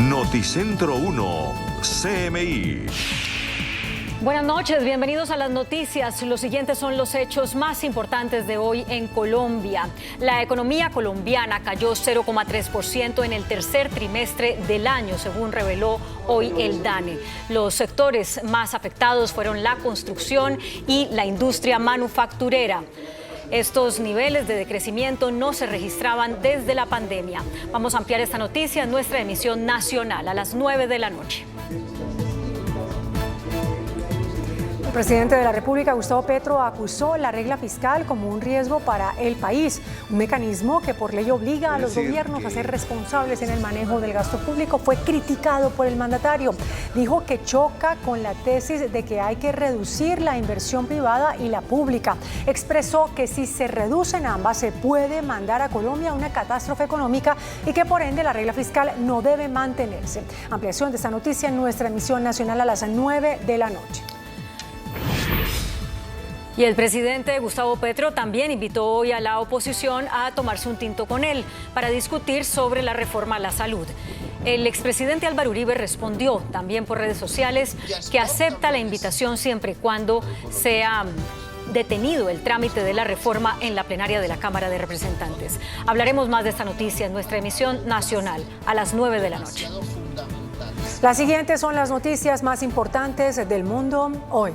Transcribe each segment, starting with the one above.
Noticentro 1, CMI. Buenas noches, bienvenidos a las noticias. Los siguientes son los hechos más importantes de hoy en Colombia. La economía colombiana cayó 0,3% en el tercer trimestre del año, según reveló hoy el DANE. Los sectores más afectados fueron la construcción y la industria manufacturera. Estos niveles de decrecimiento no se registraban desde la pandemia. Vamos a ampliar esta noticia en nuestra emisión nacional a las 9 de la noche. El presidente de la República, Gustavo Petro, acusó la regla fiscal como un riesgo para el país, un mecanismo que por ley obliga a los gobiernos a ser responsables en el manejo del gasto público. Fue criticado por el mandatario. Dijo que choca con la tesis de que hay que reducir la inversión privada y la pública. Expresó que si se reducen ambas se puede mandar a Colombia a una catástrofe económica y que por ende la regla fiscal no debe mantenerse. Ampliación de esta noticia en nuestra emisión nacional a las 9 de la noche. Y el presidente Gustavo Petro también invitó hoy a la oposición a tomarse un tinto con él para discutir sobre la reforma a la salud. El expresidente Álvaro Uribe respondió también por redes sociales que acepta la invitación siempre y cuando sea detenido el trámite de la reforma en la plenaria de la Cámara de Representantes. Hablaremos más de esta noticia en nuestra emisión nacional a las 9 de la noche. Las siguientes son las noticias más importantes del mundo hoy.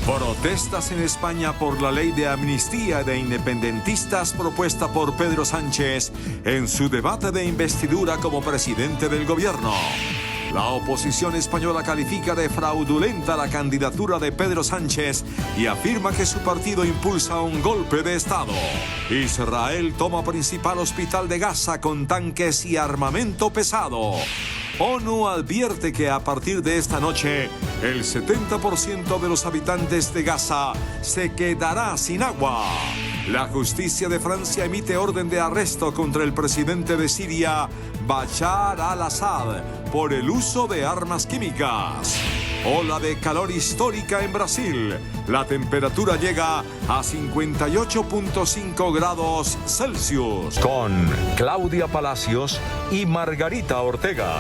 Protestas en España por la ley de amnistía de independentistas propuesta por Pedro Sánchez en su debate de investidura como presidente del gobierno. La oposición española califica de fraudulenta la candidatura de Pedro Sánchez y afirma que su partido impulsa un golpe de Estado. Israel toma principal hospital de Gaza con tanques y armamento pesado. ONU advierte que a partir de esta noche, el 70% de los habitantes de Gaza se quedará sin agua. La justicia de Francia emite orden de arresto contra el presidente de Siria, Bashar al-Assad, por el uso de armas químicas. Ola de calor histórica en Brasil. La temperatura llega a 58.5 grados Celsius. Con Claudia Palacios y Margarita Ortega.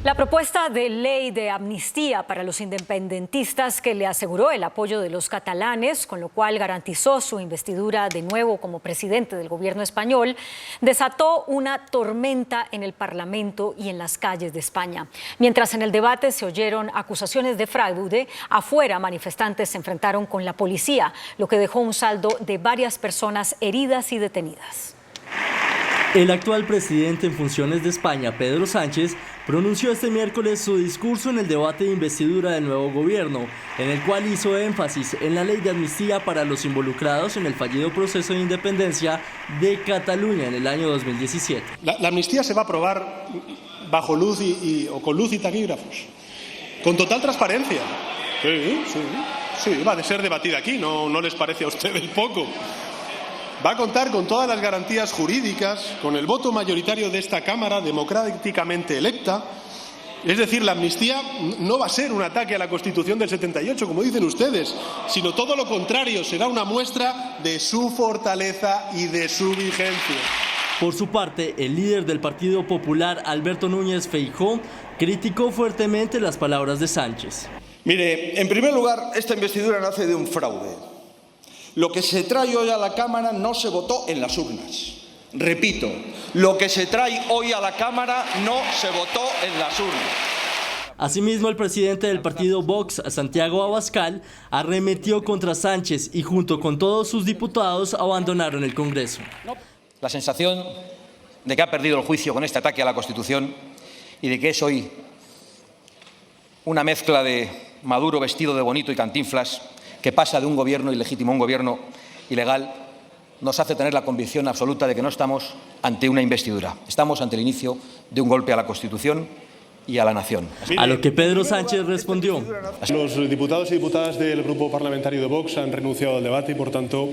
La propuesta de ley de amnistía para los independentistas que le aseguró el apoyo de los catalanes, con lo cual garantizó su investidura de nuevo como presidente del gobierno español, desató una tormenta en el Parlamento y en las calles de España. Mientras en el debate se oyeron acusaciones de fraude, afuera manifestantes se enfrentaron con la policía, lo que dejó un saldo de varias personas heridas y detenidas. El actual presidente en funciones de España, Pedro Sánchez, pronunció este miércoles su discurso en el debate de investidura del nuevo gobierno, en el cual hizo énfasis en la ley de amnistía para los involucrados en el fallido proceso de independencia de Cataluña en el año 2017. La amnistía se va a aprobar bajo luz o con luz y taquígrafos, con total transparencia. Sí, va a ser debatida aquí, ¿no les parece a ustedes poco? Va a contar con todas las garantías jurídicas, con el voto mayoritario de esta Cámara democráticamente electa. Es decir, la amnistía no va a ser un ataque a la Constitución del 78, como dicen ustedes, sino todo lo contrario, será una muestra de su fortaleza y de su vigencia. Por su parte, el líder del Partido Popular, Alberto Núñez Feijóo, criticó fuertemente las palabras de Sánchez. Mire, en primer lugar, esta investidura nace de un fraude. Lo que se trae hoy a la Cámara no se votó en las urnas. Repito, lo que se trae hoy a la Cámara no se votó en las urnas. Asimismo, el presidente del partido Vox, Santiago Abascal, arremetió contra Sánchez y junto con todos sus diputados abandonaron el Congreso. La sensación de que ha perdido el juicio con este ataque a la Constitución y de que es hoy una mezcla de Maduro vestido de bonito y Cantinflas, que pasa de un gobierno ilegítimo a un gobierno ilegal, nos hace tener la convicción absoluta de que no estamos ante una investidura. Estamos ante el inicio de un golpe a la Constitución y a la nación. A lo que Pedro Sánchez respondió. Los diputados y diputadas del Grupo Parlamentario de Vox han renunciado al debate y, por tanto,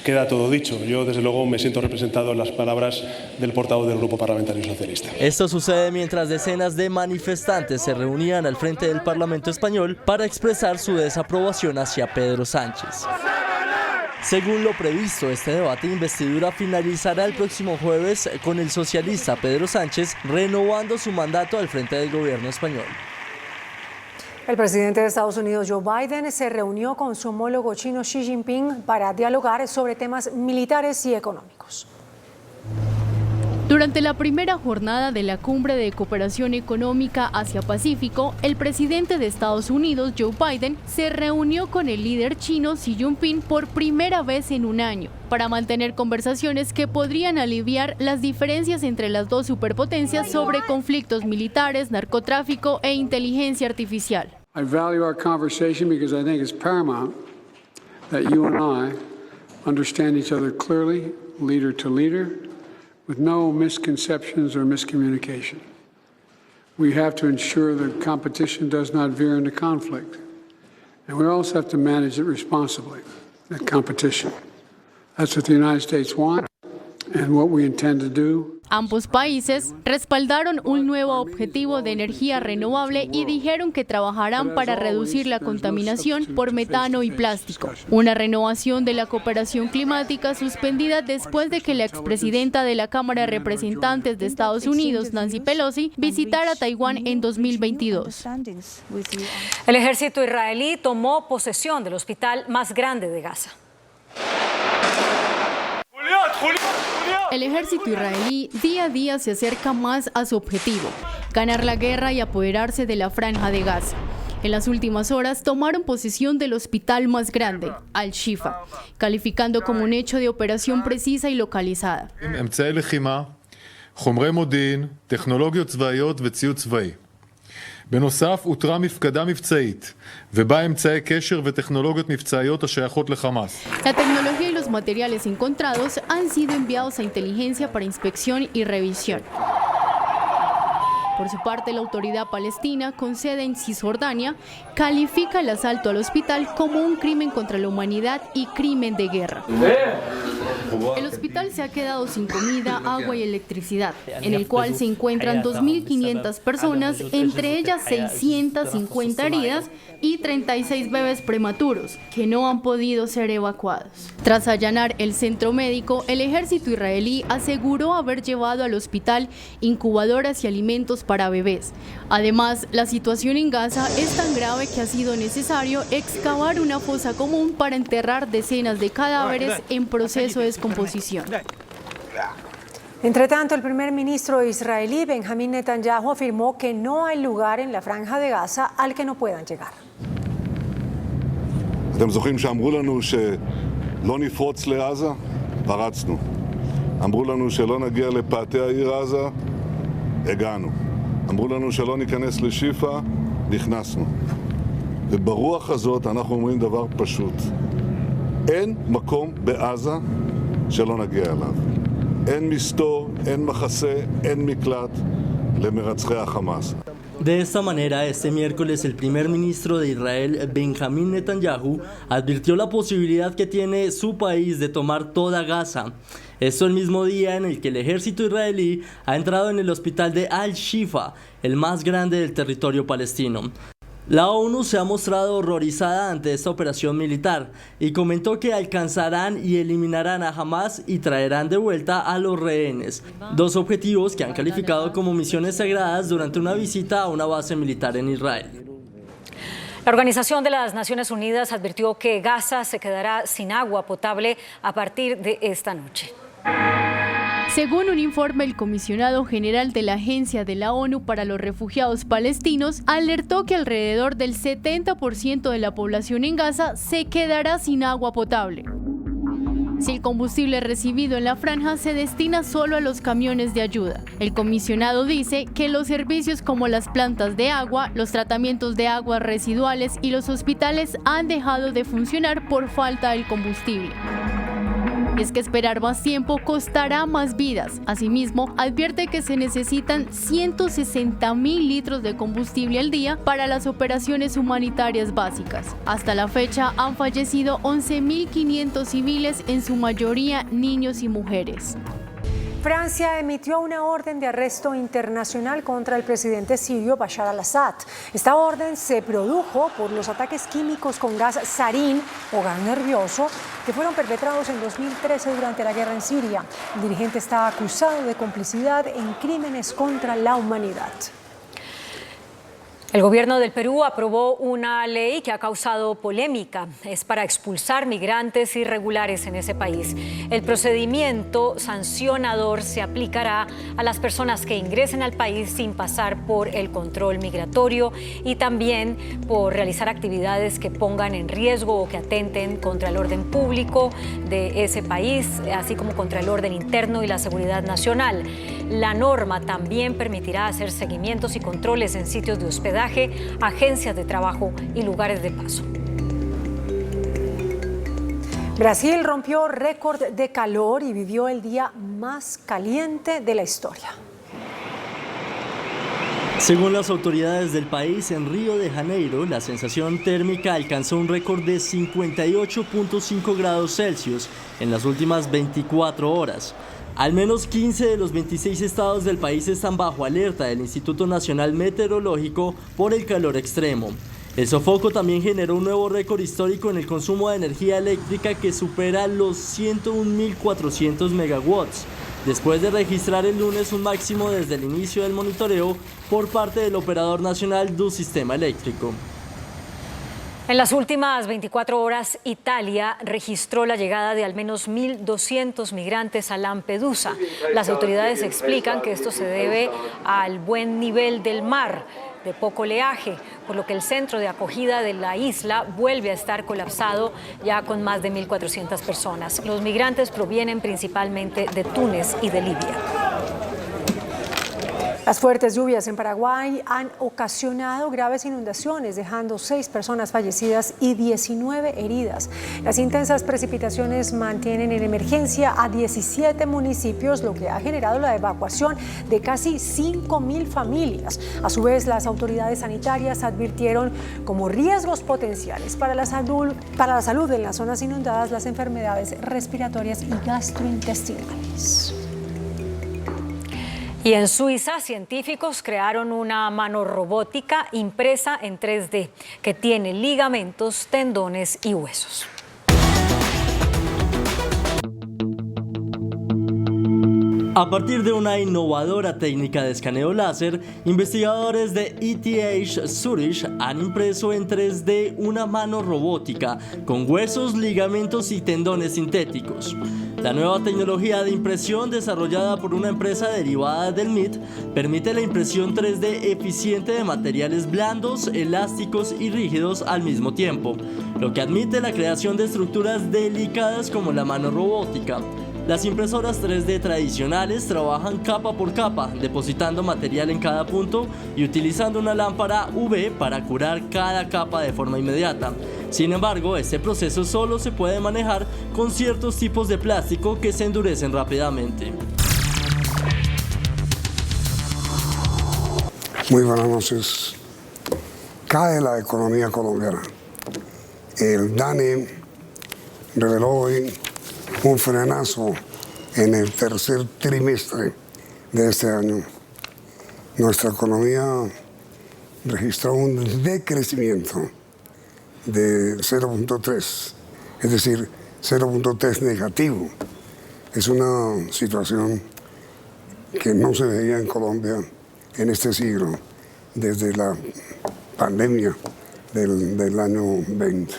queda todo dicho. Yo, desde luego, me siento representado en las palabras del portavoz del Grupo Parlamentario Socialista. Esto sucede mientras decenas de manifestantes se reunían al frente del Parlamento español para expresar su desaprobación hacia Pedro Sánchez. Según lo previsto, este debate de investidura finalizará el próximo jueves con el socialista Pedro Sánchez renovando su mandato al frente del gobierno español. El presidente de Estados Unidos, Joe Biden, se reunió con su homólogo chino Xi Jinping para dialogar sobre temas militares y económicos. Durante la primera jornada de la Cumbre de Cooperación Económica Asia-Pacífico, el presidente de Estados Unidos, Joe Biden, se reunió con el líder chino Xi Jinping por primera vez en un año, para mantener conversaciones que podrían aliviar las diferencias entre las dos superpotencias sobre conflictos militares, narcotráfico e inteligencia artificial. I value our conversation because I think it's paramount that you and I understand each other clearly, leader to leader, with no misconceptions or miscommunication. We have to ensure that competition does not veer into conflict. And we also have to manage it responsibly, that competition. That's what the United States wants and what we intend to do. Ambos países respaldaron un nuevo objetivo de energía renovable y dijeron que trabajarán para reducir la contaminación por metano y plástico. Una renovación de la cooperación climática suspendida después de que la expresidenta de la Cámara de Representantes de Estados Unidos, Nancy Pelosi, visitara Taiwán en 2022. El ejército israelí tomó posesión del hospital más grande de Gaza. El ejército israelí día a día se acerca más a su objetivo, ganar la guerra y apoderarse de la franja de Gaza. En las últimas horas tomaron posesión del hospital más grande, Al-Shifa, calificando como un hecho de operación precisa y localizada. אמצעי לחימה, חומרי מודיעין, טכנולוגיות צבאיות וציוד צבאי. בנוסף, הותרה מפקדה מבצעית, ובה אמצעי קשר וטכנולוגיות מבצעיות השייכות לחמאס. La tecnología y los materiales encontrados han sido enviados a inteligencia para inspección y revisión. Por su parte, la autoridad palestina, con sede en Cisjordania, califica el asalto al hospital como un crimen contra la humanidad y crimen de guerra. El hospital se ha quedado sin comida, agua y electricidad, en el cual se encuentran 2.500 personas, entre ellas 650 heridas y 36 bebés prematuros, que no han podido ser evacuados. Tras allanar el centro médico, el ejército israelí aseguró haber llevado al hospital incubadoras y alimentos para bebés. Además, la situación en Gaza es tan grave que ha sido necesario excavar una fosa común para enterrar decenas de cadáveres en proceso de descomposición. Entre tanto, el primer ministro israelí, Benjamín Netanyahu, afirmó que no hay lugar en la franja de Gaza al que no puedan llegar. אתם זוכרים שאמרו לנו שלא נפרוץ לעזה? פרצנו. אמרו לנו שלא נגיע לפאתי העיר עזה? הגענו. אמרו לנו שלא ניכנס לשיפה? נכנסנו. וברוח הזאת אנחנו אומרים דבר פשוט. אין מקום בעזה שלא נגיע אליו. אין מסתור, אין מחסה, אין מקלט למרצחי החמאס. De esta manera, este miércoles el primer ministro de Israel, Benjamín Netanyahu, advirtió la posibilidad que tiene su país de tomar toda Gaza. Esto el mismo día en el que el ejército israelí ha entrado en el hospital de Al-Shifa, el más grande del territorio palestino. La ONU se ha mostrado horrorizada ante esta operación militar y comentó que alcanzarán y eliminarán a Hamas y traerán de vuelta a los rehenes, dos objetivos que han calificado como misiones sagradas durante una visita a una base militar en Israel. La Organización de las Naciones Unidas advirtió que Gaza se quedará sin agua potable a partir de esta noche. Según un informe, el comisionado general de la Agencia de la ONU para los Refugiados Palestinos alertó que alrededor del 70% de la población en Gaza se quedará sin agua potable. Si el combustible recibido en la franja se destina solo a los camiones de ayuda. El comisionado dice que los servicios como las plantas de agua, los tratamientos de aguas residuales y los hospitales han dejado de funcionar por falta del combustible. Es que esperar más tiempo costará más vidas. Asimismo, advierte que se necesitan 160.000 litros de combustible al día para las operaciones humanitarias básicas. Hasta la fecha han fallecido 11.500 civiles, en su mayoría niños y mujeres. Francia emitió una orden de arresto internacional contra el presidente sirio Bashar al-Assad. Esta orden se produjo por los ataques químicos con gas sarín o gas nervioso que fueron perpetrados en 2013 durante la guerra en Siria. El dirigente está acusado de complicidad en crímenes contra la humanidad. El gobierno del Perú aprobó una ley que ha causado polémica. Es para expulsar migrantes irregulares en ese país. El procedimiento sancionador se aplicará a las personas que ingresen al país sin pasar por el control migratorio y también por realizar actividades que pongan en riesgo o que atenten contra el orden público de ese país, así como contra el orden interno y la seguridad nacional. La norma también permitirá hacer seguimientos y controles en sitios de hospedaje, agencias de trabajo y lugares de paso. Brasil rompió récord de calor y vivió el día más caliente de la historia. Según las autoridades del país, en Río de Janeiro, la sensación térmica alcanzó un récord de 58.5 grados Celsius en las últimas 24 horas. Al menos 15 de los 26 estados del país están bajo alerta del Instituto Nacional Meteorológico por el calor extremo. El sofoco también generó un nuevo récord histórico en el consumo de energía eléctrica que supera los 101.400 megawatts, después de registrar el lunes un máximo desde el inicio del monitoreo por parte del operador nacional del sistema eléctrico. En las últimas 24 horas, Italia registró la llegada de al menos 1.200 migrantes a Lampedusa. Las autoridades explican que esto se debe al buen nivel del mar, de poco oleaje, por lo que el centro de acogida de la isla vuelve a estar colapsado ya con más de 1.400 personas. Los migrantes provienen principalmente de Túnez y de Libia. Las fuertes lluvias en Paraguay han ocasionado graves inundaciones, dejando 6 personas fallecidas y 19 heridas. Las intensas precipitaciones mantienen en emergencia a 17 municipios, lo que ha generado la evacuación de casi 5.000 familias. A su vez, las autoridades sanitarias advirtieron como riesgos potenciales para la salud en las zonas inundadas las enfermedades respiratorias y gastrointestinales. Y en Suiza, científicos crearon una mano robótica impresa en 3D que tiene ligamentos, tendones y huesos. A partir de una innovadora técnica de escaneo láser, investigadores de ETH Zurich han impreso en 3D una mano robótica con huesos, ligamentos y tendones sintéticos. La nueva tecnología de impresión desarrollada por una empresa derivada del MIT permite la impresión 3D eficiente de materiales blandos, elásticos y rígidos al mismo tiempo, lo que admite la creación de estructuras delicadas como la mano robótica. Las impresoras 3D tradicionales trabajan capa por capa, depositando material en cada punto y utilizando una lámpara UV para curar cada capa de forma inmediata. Sin embargo, este proceso solo se puede manejar con ciertos tipos de plástico que se endurecen rápidamente. Muy buenas noches. Cae la economía colombiana. El DANE reveló hoy un frenazo en el tercer trimestre de este año. Nuestra economía registró un decrecimiento de 0.3, es decir, 0.3 negativo. Es una situación que no se veía en Colombia en este siglo, desde la pandemia del año 20.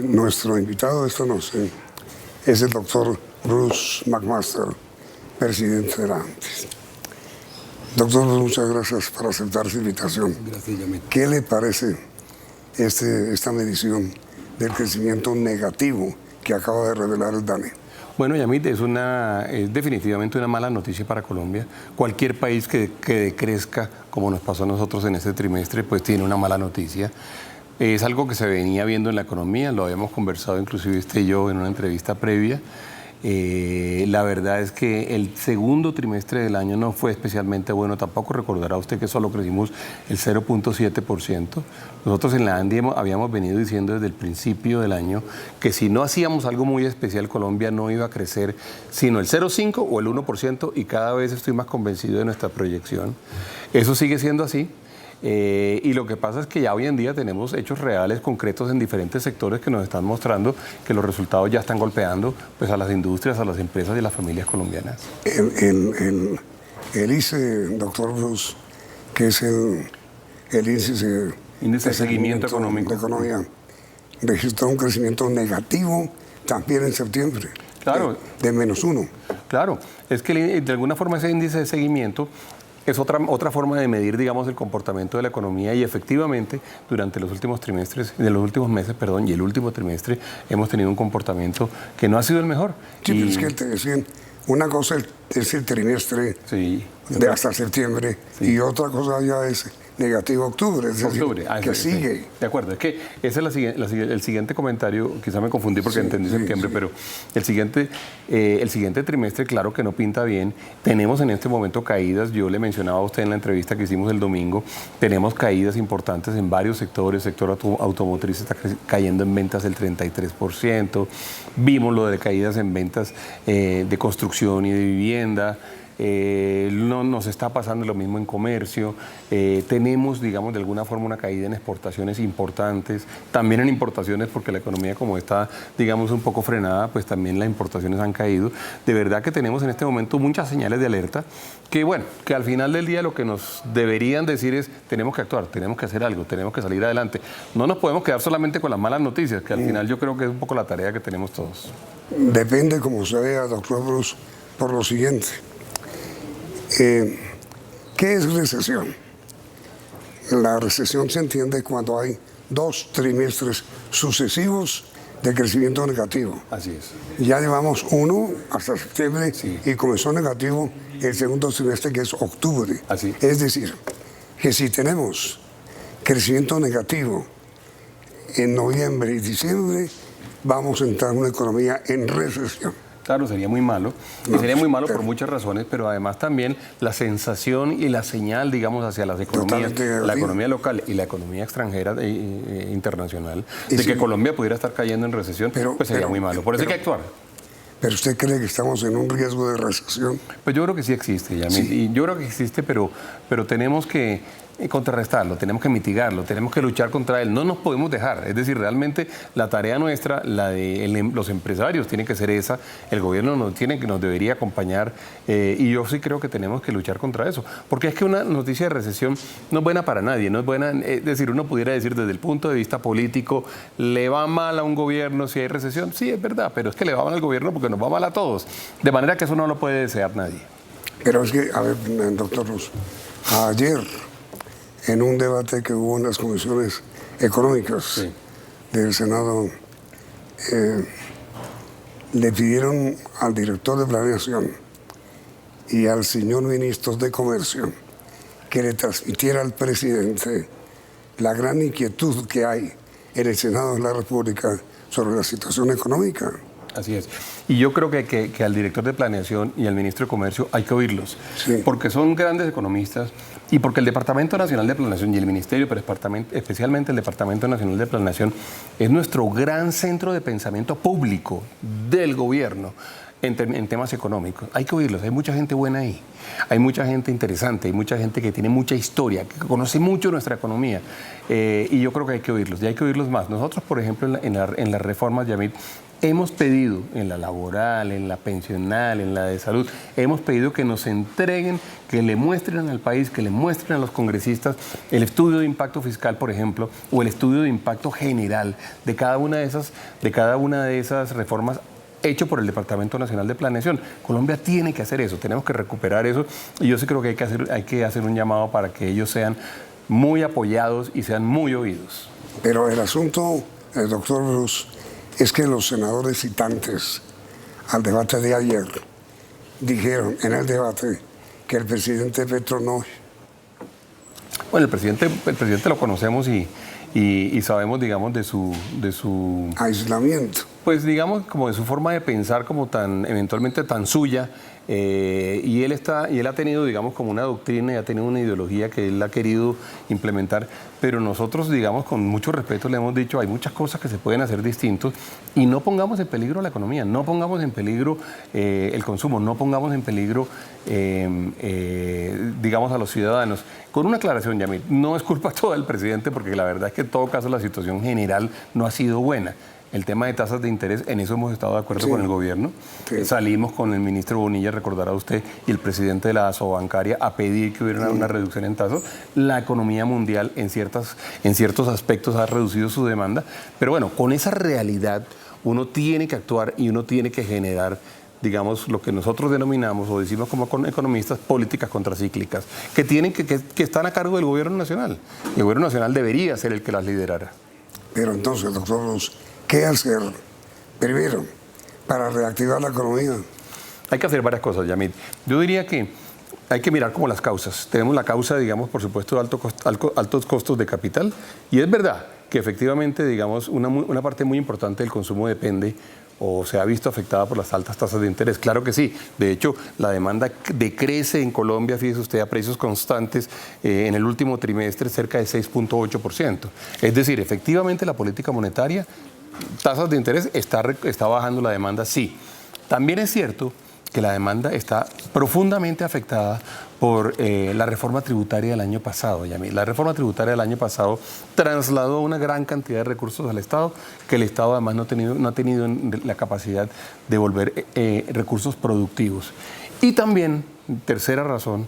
Nuestro invitado esta noche es el doctor Bruce McMaster, presidente de la ANTIS. Doctor, muchas gracias por aceptar su invitación. Gracias, Yamit. ¿Qué le parece esta medición del crecimiento negativo que acaba de revelar el DANE? Bueno, Yamit, es definitivamente una mala noticia para Colombia. Cualquier país que decrezca, como nos pasó a nosotros en este trimestre, pues tiene una mala noticia. Es algo que se venía viendo en la economía, lo habíamos conversado inclusive usted y yo en una entrevista previa. La verdad es que el segundo trimestre del año no fue especialmente bueno tampoco. Recordará usted que solo crecimos el 0.7%. Nosotros en la ANDI habíamos venido diciendo desde el principio del año que si no hacíamos algo muy especial, Colombia no iba a crecer sino el 0.5 o el 1%, y cada vez estoy más convencido de nuestra proyección. Eso sigue siendo así. Y lo que pasa es que ya hoy en día tenemos hechos reales, concretos en diferentes sectores que nos están mostrando que los resultados ya están golpeando pues, a las industrias, a las empresas y a las familias colombianas. El ICE, doctor Bruce, que es el índice de seguimiento económico de economía, registró un crecimiento negativo también en septiembre. Claro. De -1. Claro, es que de alguna forma ese índice de seguimiento es otra forma de medir, digamos, el comportamiento de la economía, y efectivamente durante los últimos meses, y el último trimestre hemos tenido un comportamiento que no ha sido el mejor. Sí, pero es que te decían, una cosa es el trimestre de hasta septiembre, y otra cosa ya es negativo octubre, es decir, que sigue. Sí. De acuerdo, es que ese es el siguiente comentario, quizá me confundí porque entendí septiembre, pero el siguiente trimestre, claro que no pinta bien. Tenemos en este momento caídas, yo le mencionaba a usted en la entrevista que hicimos el domingo, tenemos caídas importantes en varios sectores. El sector automotriz está cayendo en ventas el 33%, vimos lo de caídas en ventas de construcción y de vivienda. No nos está pasando lo mismo en comercio. Tenemos, digamos, de alguna forma una caída en exportaciones importantes, también en importaciones, porque la economía como está, digamos, un poco frenada, pues también las importaciones han caído. De verdad que tenemos en este momento muchas señales de alerta que, bueno, que al final del día lo que nos deberían decir es tenemos que actuar, tenemos que hacer algo, tenemos que salir adelante. No nos podemos quedar solamente con las malas noticias, que al final yo creo que es un poco la tarea que tenemos todos. Depende, como se vea, doctor Bruce, por lo siguiente. ¿Qué es recesión? La recesión se entiende cuando hay 2 trimestres sucesivos de crecimiento negativo. Así es. Ya llevamos 1 hasta septiembre y comenzó negativo el segundo trimestre, que es octubre. Así. Es decir, que si tenemos crecimiento negativo en noviembre y diciembre, vamos a entrar en una economía en recesión. Claro, sería muy malo. Y sería muy malo por muchas razones, pero además también la sensación y la señal, digamos, hacia las economías, la economía local y la economía extranjera internacional, de que Colombia pudiera estar cayendo en recesión, pues sería muy malo. Por eso hay que actuar. ¿Pero usted cree que estamos en un riesgo de recesión? Pues yo creo que sí existe, Yamil. Y yo creo que existe, pero tenemos que contrarrestarlo, tenemos que mitigarlo, tenemos que luchar contra él, no nos podemos dejar. Es decir, realmente la tarea nuestra, la de los empresarios, tiene que ser esa, el gobierno nos debería acompañar, y yo sí creo que tenemos que luchar contra eso, porque es que una noticia de recesión no es buena para nadie, no es buena, es decir, uno pudiera decir desde el punto de vista político, le va mal a un gobierno si hay recesión, sí, es verdad, pero es que le va mal al gobierno porque nos va mal a todos, de manera que eso no lo puede desear nadie. Pero es que, a ver, doctor Ruz, ayer, en un debate que hubo en las comisiones económicas del Senado, le pidieron al director de planeación y al señor ministro de Comercio que le transmitiera al presidente la gran inquietud que hay en el Senado de la República sobre la situación económica. Así es. Y yo creo que al director de planeación y al ministro de Comercio hay que oírlos, porque son grandes economistas y porque el Departamento Nacional de Planeación y el Ministerio, pero especialmente el Departamento Nacional de Planeación, es nuestro gran centro de pensamiento público del gobierno en temas económicos. Hay que oírlos, hay mucha gente buena ahí, hay mucha gente interesante, hay mucha gente que tiene mucha historia, que conoce mucho nuestra economía, y yo creo que hay que oírlos, y hay que oírlos más. Nosotros, por ejemplo, en las reformas, Yamil, hemos pedido en la laboral, en la pensional, en la de salud, hemos pedido que nos entreguen, que le muestren al país, que le muestren a los congresistas el estudio de impacto fiscal, por ejemplo, o el estudio de impacto general de cada una de esas reformas hecho por el Departamento Nacional de Planeación. Colombia tiene que hacer eso, tenemos que recuperar eso, y yo sí creo que hay que hacer un llamado para que ellos sean muy apoyados y sean muy oídos. Pero el asunto, doctor Bruce, es que los senadores citantes al debate de ayer dijeron en el debate que el presidente Petro no... Bueno, el presidente lo conocemos y sabemos, digamos, de su aislamiento. Pues digamos como de su forma de pensar como tan eventualmente tan suya, y él ha tenido, digamos, como una doctrina y ha tenido una ideología que él ha querido implementar, pero nosotros, digamos, con mucho respeto le hemos dicho, hay muchas cosas que se pueden hacer distintos y no pongamos en peligro la economía, no pongamos en peligro el consumo, no pongamos en peligro, digamos, a los ciudadanos. Con una aclaración, Yamil, no es culpa toda del presidente, porque la verdad es que en todo caso la situación general no ha sido buena. El tema de tasas de interés, en eso hemos estado de acuerdo con el gobierno. Salimos con el ministro Bonilla, recordará usted, y el presidente de la Asobancaria a pedir que hubiera una reducción en tasas. La economía mundial en ciertos aspectos ha reducido su demanda. Pero bueno, con esa realidad uno tiene que actuar y uno tiene que generar, digamos, lo que nosotros denominamos o decimos como economistas, políticas contracíclicas, que están a cargo del gobierno nacional. Y el gobierno nacional debería ser el que las liderara. Pero entonces, doctor Ruz, ¿qué hacer primero para reactivar la economía? Hay que hacer varias cosas, Yamil. Yo diría que hay que mirar como las causas. Tenemos la causa, digamos, por supuesto, de altos costos de capital. Y es verdad que efectivamente, digamos, una parte muy importante del consumo depende o se ha visto afectada por las altas tasas de interés. Claro que sí. De hecho, la demanda decrece en Colombia, fíjese usted, a precios constantes en el último trimestre cerca de 6.8%. Es decir, efectivamente la política monetaria, tasas de interés, está bajando la demanda, sí. También es cierto que la demanda está profundamente afectada por la reforma tributaria del año pasado, Yamil. La reforma tributaria del año pasado trasladó una gran cantidad de recursos al Estado, que el Estado además no ha tenido la capacidad de volver recursos productivos. Y también, tercera razón,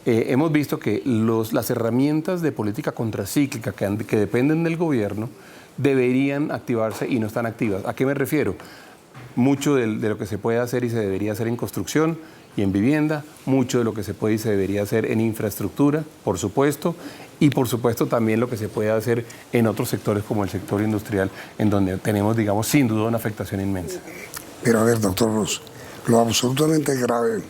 hemos visto que las herramientas de política contracíclica que dependen del gobierno deberían activarse y no están activas. ¿A qué me refiero? Mucho de lo que se puede hacer y se debería hacer en construcción y en vivienda, mucho de lo que se puede y se debería hacer en infraestructura, por supuesto, y por supuesto también lo que se puede hacer en otros sectores como el sector industrial, en donde tenemos, digamos, sin duda una afectación inmensa. Pero a ver, doctor Ruz, lo absolutamente grave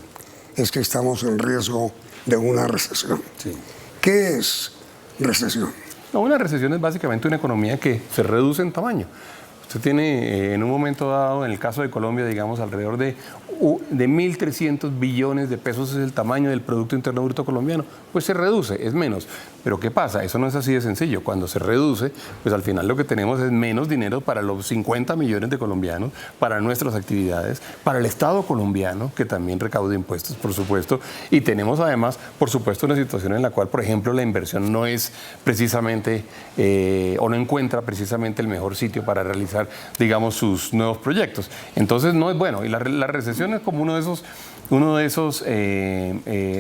es que estamos en riesgo de una recesión. Sí. ¿Qué es recesión? No, una recesión es básicamente una economía que se reduce en tamaño. Usted tiene en un momento dado, en el caso de Colombia, digamos, alrededor de 1.300 billones de pesos es el tamaño del Producto Interno Bruto colombiano. Pues se reduce, es menos. Pero ¿qué pasa? Eso no es así de sencillo. Cuando se reduce, pues al final lo que tenemos es menos dinero para los 50 millones de colombianos, para nuestras actividades, para el Estado colombiano, que también recauda impuestos, por supuesto. Y tenemos además, por supuesto, una situación en la cual, por ejemplo, la inversión no es precisamente, o no encuentra precisamente el mejor sitio para realizar, digamos, sus nuevos proyectos. Entonces no es bueno. Y la recesión es como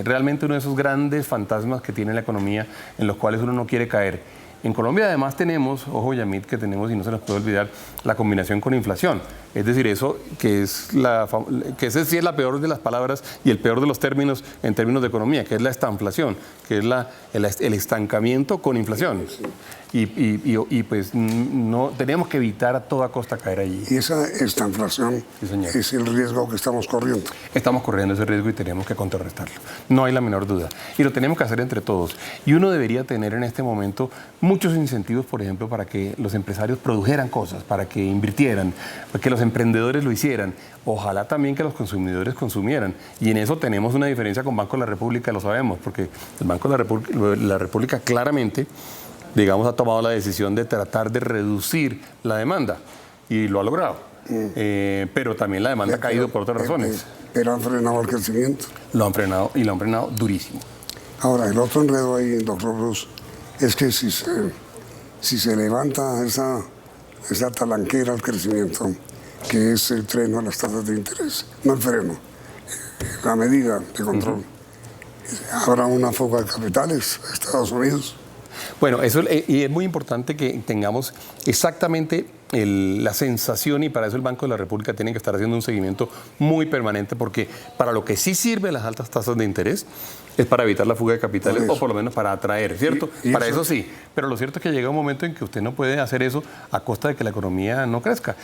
realmente uno de esos grandes fantasmas que tiene la economía en los cuales uno no quiere caer. En Colombia además tenemos, ojo Yamit, que tenemos, y no se nos puede olvidar, la combinación con inflación. Es decir, eso que ese sí es la peor de las palabras y el peor de los términos en términos de economía, que es la estanflación, que es el estancamiento con inflación. Y pues no tenemos que evitar a toda costa caer allí. ¿Y esa estanflación es el riesgo que estamos corriendo? Estamos corriendo ese riesgo y tenemos que contrarrestarlo. No hay la menor duda. Y lo tenemos que hacer entre todos. Y uno debería tener en este momento muchos incentivos, por ejemplo, para que los empresarios produjeran cosas, para que invirtieran, para que los emprendedores lo hicieran. Ojalá también que los consumidores consumieran. Y en eso tenemos una diferencia con Banco de la República, lo sabemos, porque el Banco de la República claramente, digamos, ha tomado la decisión de tratar de reducir la demanda y lo ha logrado. Pero también la demanda ha caído por otras razones. Pero han frenado el crecimiento. Lo han frenado y lo han frenado durísimo. Ahora, el otro enredo ahí, doctor Ruz, es que si se levanta esa talanquera al crecimiento, que es el freno a las tasas de interés, no el freno, la medida de control, habrá una fuga de capitales a Estados Unidos. Bueno, y es muy importante que tengamos exactamente la sensación, y para eso el Banco de la República tiene que estar haciendo un seguimiento muy permanente, porque para lo que sí sirven las altas tasas de interés es para evitar la fuga de capitales, o por lo menos para atraer, ¿cierto? Para eso sí, pero lo cierto es que llega un momento en que usted no puede hacer eso a costa de que la economía no crezca.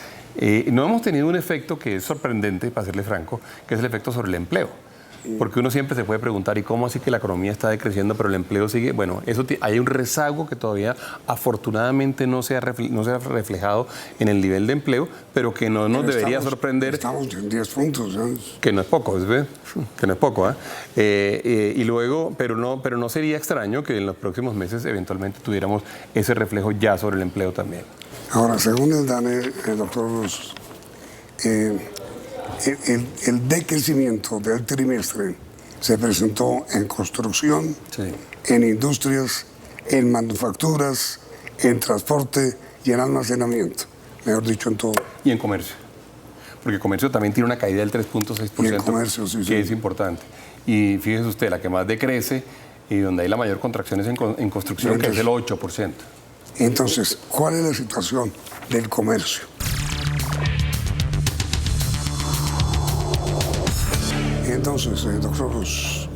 No hemos tenido un efecto que es sorprendente, para serle franco, que es el efecto sobre el empleo. Porque uno siempre se puede preguntar, ¿y cómo así que la economía está decreciendo pero el empleo sigue? Bueno, hay un rezago que todavía afortunadamente no se ha reflejado en el nivel de empleo, pero que no nos debería sorprender. Estamos en 10 puntos. ¿Sabes? Que no es poco, ¿ves? Que no es poco. Y luego, pero no sería extraño que en los próximos meses eventualmente tuviéramos ese reflejo ya sobre el empleo también. Ahora, según el DANE, el doctor Rus, el decrecimiento del trimestre se presentó en construcción, en industrias, en manufacturas, en transporte y en almacenamiento, mejor dicho, en todo. Y en comercio, porque el comercio también tiene una caída del 3.6%, que es importante. Y fíjese usted, la que más decrece y donde hay la mayor contracción es en construcción, entonces, que es el 8%. Entonces, ¿cuál es la situación del comercio? Entonces, doctor Rus,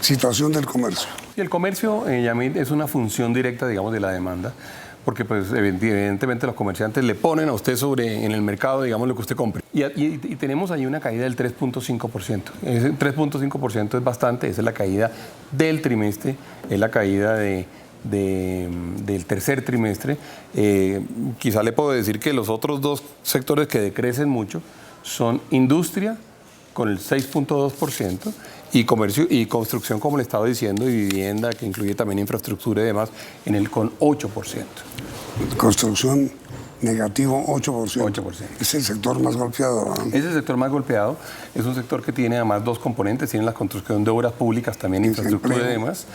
situación del comercio. Y el comercio, Yamil, es una función directa, digamos, de la demanda, porque pues evidentemente los comerciantes le ponen a usted en el mercado, digamos, lo que usted compre. Y tenemos ahí una caída del 3.5%. Ese 3.5% es bastante, esa es la caída del trimestre, es la caída del tercer trimestre. Quizá le puedo decir que los otros dos sectores que decrecen mucho son industria, con el 6.2%, y comercio y construcción, como le estaba diciendo, y vivienda, que incluye también infraestructura y demás, con 8%. Construcción negativo 8%. Es el sector más golpeado, ¿no? Es el sector más golpeado. Es un sector que tiene además dos componentes. Tiene la construcción de obras públicas, también infraestructura y demás.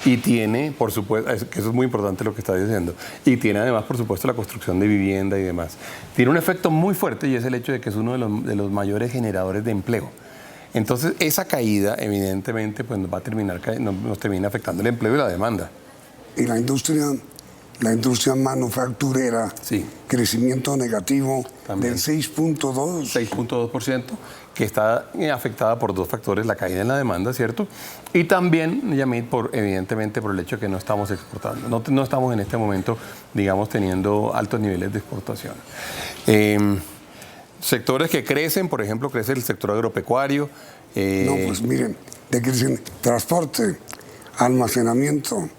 Y tiene, por supuesto, que eso es muy importante lo que está diciendo, y tiene además, por supuesto, la construcción de vivienda y demás. Tiene un efecto muy fuerte y es el hecho de que es uno de los mayores generadores de empleo. Entonces, esa caída, evidentemente, pues nos termina afectando el empleo y la demanda. Y la industria manufacturera, crecimiento negativo también, del 6.2%. 6.2%, que está afectada por dos factores, la caída en la demanda, ¿cierto? Y también, Yamil, evidentemente por el hecho de que no estamos exportando. No estamos en este momento, digamos, teniendo altos niveles de exportación. Sectores que crecen, por ejemplo, crece el sector agropecuario. No, pues miren, decrecen transporte, almacenamiento,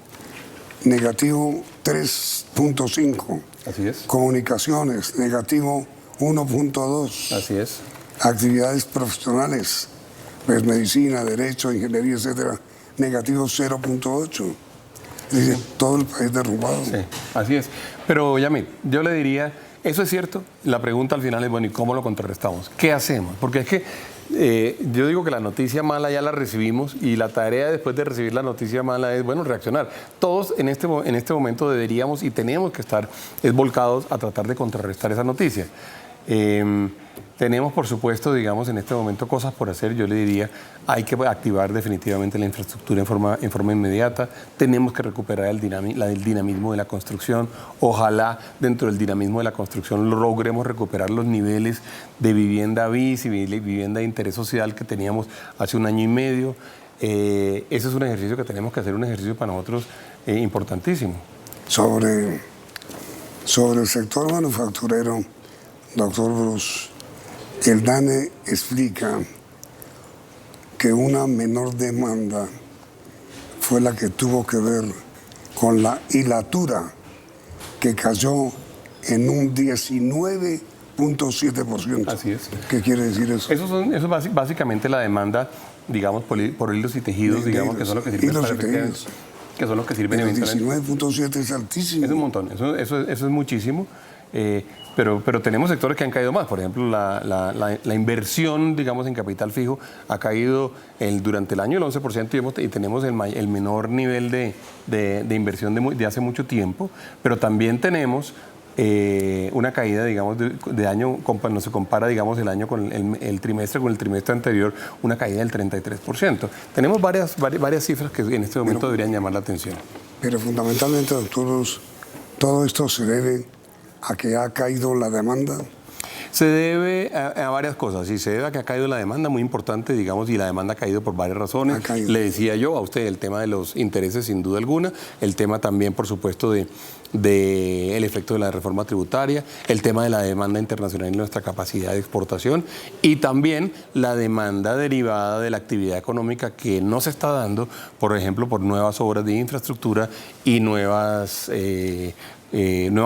negativo 3.5. Así es. Comunicaciones, negativo 1.2. Así es. Actividades profesionales, pues medicina, derecho, ingeniería, etcétera, negativo 0.8. Dice, todo el país derrumbado. Sí, así es. Pero, Yamil, yo le diría, eso es cierto. La pregunta al final es, bueno, ¿y cómo lo contrarrestamos? ¿Qué hacemos? Porque es que yo digo que la noticia mala ya la recibimos y la tarea después de recibir la noticia mala es, bueno, reaccionar. Todos en este momento deberíamos y tenemos que estar volcados a tratar de contrarrestar esa noticia. Tenemos, por supuesto, digamos, en este momento cosas por hacer. Yo le diría, hay que activar definitivamente la infraestructura en forma inmediata. Tenemos que recuperar el dinamismo de la construcción. Ojalá dentro del dinamismo de la construcción logremos recuperar los niveles de vivienda bis y vivienda de interés social que teníamos hace un año y medio. Ese es un ejercicio que tenemos que hacer, un ejercicio para nosotros importantísimo. Sobre el sector manufacturero, doctor Rus, el DANE explica que una menor demanda fue la que tuvo que ver con la hilatura, que cayó en un 19.7%. Así es. ¿Qué quiere decir eso? Eso es básicamente la demanda, digamos, por hilos y tejidos, digamos, que son los que sirven para que son los que sirven eventualmente. 19.7 es altísimo. Es un montón, eso es muchísimo. Pero tenemos sectores que han caído más. Por ejemplo, la inversión, digamos, en capital fijo ha caído durante el año el 11% y tenemos el menor nivel de inversión de hace mucho tiempo, pero también tenemos una caída, digamos, de año, no se compara, digamos, el año con el trimestre con el trimestre anterior, una caída del 33%. Tenemos varias cifras que en este momento deberían llamar la atención. Pero fundamentalmente, doctor Rus, todo esto se debe a que ha caído la demanda. Se debe a varias cosas. Sí, se debe a que ha caído la demanda, muy importante, digamos, y la demanda ha caído por varias razones. Le decía yo a usted el tema de los intereses, sin duda alguna, el tema también, por supuesto, de el efecto de la reforma tributaria, el tema de la demanda internacional y nuestra capacidad de exportación, y también la demanda derivada de la actividad económica que no se está dando, por ejemplo, por nuevas obras de infraestructura y nueva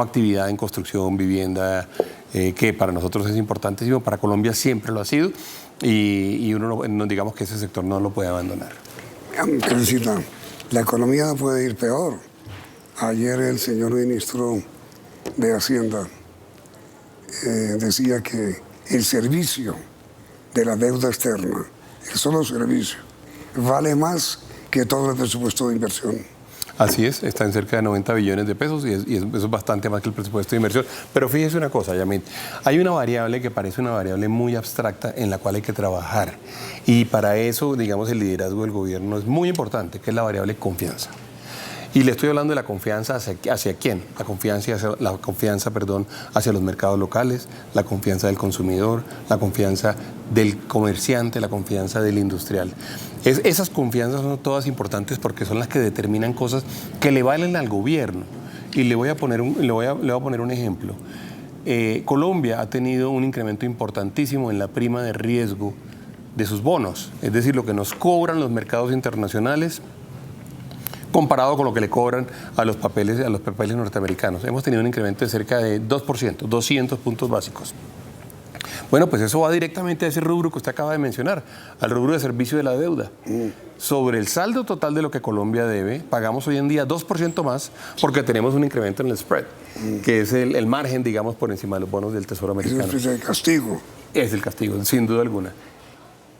actividad en construcción, vivienda, que para nosotros es importantísimo, para Colombia siempre lo ha sido, y uno no, digamos que ese sector no lo puede abandonar. Felicita, la economía no puede ir peor. Ayer el señor ministro de Hacienda decía que el servicio de la deuda externa, el solo servicio, vale más que todo el presupuesto de inversión. Así es, está en cerca de 90 billones de pesos y eso es bastante más que el presupuesto de inversión. Pero fíjese una cosa, Yamil, hay una variable que parece una variable muy abstracta en la cual hay que trabajar. Y para eso, digamos, el liderazgo del gobierno es muy importante, que es la variable confianza. Y le estoy hablando de la confianza hacia quién, la confianza hacia los mercados locales, la confianza del consumidor, la confianza del comerciante, la confianza del industrial. Esas confianzas son todas importantes porque son las que determinan cosas que le valen al gobierno. Y le voy a poner un ejemplo. Colombia ha tenido un incremento importantísimo en la prima de riesgo de sus bonos, es decir, lo que nos cobran los mercados internacionales comparado con lo que le cobran a los papeles norteamericanos. Hemos tenido un incremento de cerca de 2%, 200 puntos básicos. Bueno, pues eso va directamente a ese rubro que usted acaba de mencionar, al rubro de servicio de la deuda. Sobre el saldo total de lo que Colombia debe, pagamos hoy en día 2% más porque tenemos un incremento en el spread, que es el margen, digamos, por encima de los bonos del Tesoro americano. Es el castigo. Es el castigo, sin duda alguna.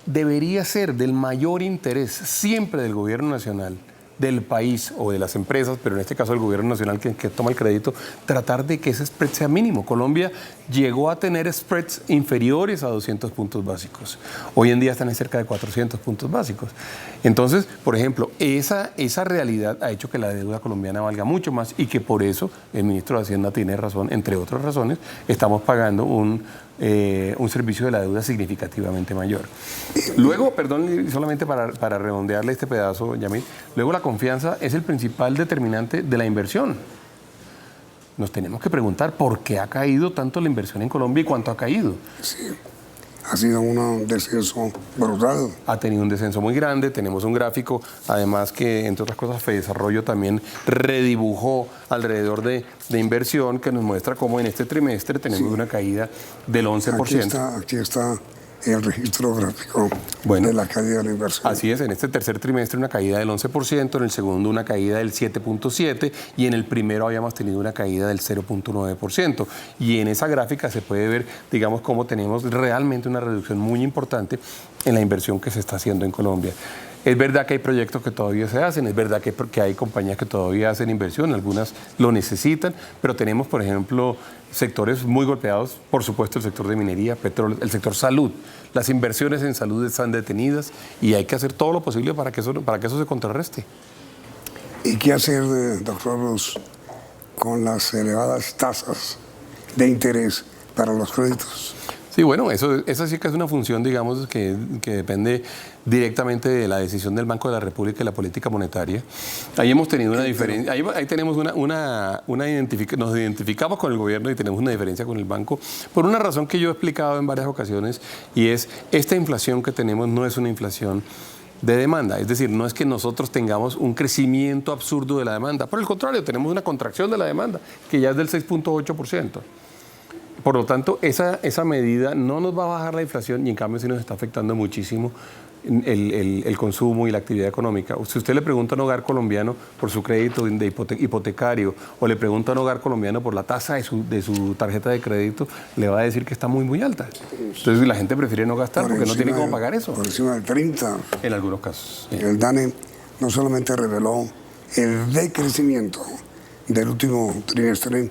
Debería ser del mayor interés siempre del gobierno nacional, del país o de las empresas, pero en este caso el gobierno nacional que toma el crédito, tratar de que ese spread sea mínimo. Colombia llegó a tener spreads inferiores a 200 puntos básicos. Hoy en día están en cerca de 400 puntos básicos. Entonces, por ejemplo, esa realidad ha hecho que la deuda colombiana valga mucho más y que por eso el ministro de Hacienda tiene razón, entre otras razones, estamos pagando un servicio de la deuda significativamente mayor. Luego, perdón, solamente para redondearle este pedazo, Yamil, luego la confianza es el principal determinante de la inversión. Nos tenemos que preguntar por qué ha caído tanto la inversión en Colombia y cuánto ha caído. Sí, ha sido un descenso brutal. Ha tenido un descenso muy grande, tenemos un gráfico, además que, entre otras cosas, FEDesarrollo también redibujó alrededor de inversión que nos muestra cómo en este trimestre tenemos una caída del 11%. Aquí está el registro gráfico de la caída de la inversión. Así es, en este tercer trimestre una caída del 11%, en el segundo una caída del 7.7% y en el primero habíamos tenido una caída del 0.9%. Y en esa gráfica se puede ver, digamos, cómo tenemos realmente una reducción muy importante en la inversión que se está haciendo en Colombia. Es verdad que hay proyectos que todavía se hacen, es verdad que hay compañías que todavía hacen inversión, algunas lo necesitan, pero tenemos, por ejemplo, sectores muy golpeados, por supuesto el sector de minería, petróleo, el sector salud. Las inversiones en salud están detenidas y hay que hacer todo lo posible para que eso se contrarreste. ¿Y qué hacer, doctor Ruz, con las elevadas tasas de interés para los créditos? Sí, bueno, esa sí que es una función, digamos, que depende directamente de la decisión del Banco de la República y la política monetaria. Ahí hemos tenido una diferencia, ahí tenemos nos identificamos con el gobierno y tenemos una diferencia con el banco por una razón que yo he explicado en varias ocasiones, y es esta inflación que tenemos no es una inflación de demanda, es decir, no es que nosotros tengamos un crecimiento absurdo de la demanda, por el contrario, tenemos una contracción de la demanda que ya es del 6.8%. Por lo tanto, esa medida no nos va a bajar la inflación y en cambio sí nos está afectando muchísimo el consumo y la actividad económica. Si usted le pregunta a un hogar colombiano por su crédito hipotecario o le pregunta a un hogar colombiano por la tasa de su tarjeta de crédito, le va a decir que está muy, muy alta. Entonces la gente prefiere no gastar porque no tiene cómo pagar eso. Por encima del 30%. En algunos casos. Sí. El DANE no solamente reveló el decrecimiento del último trimestre,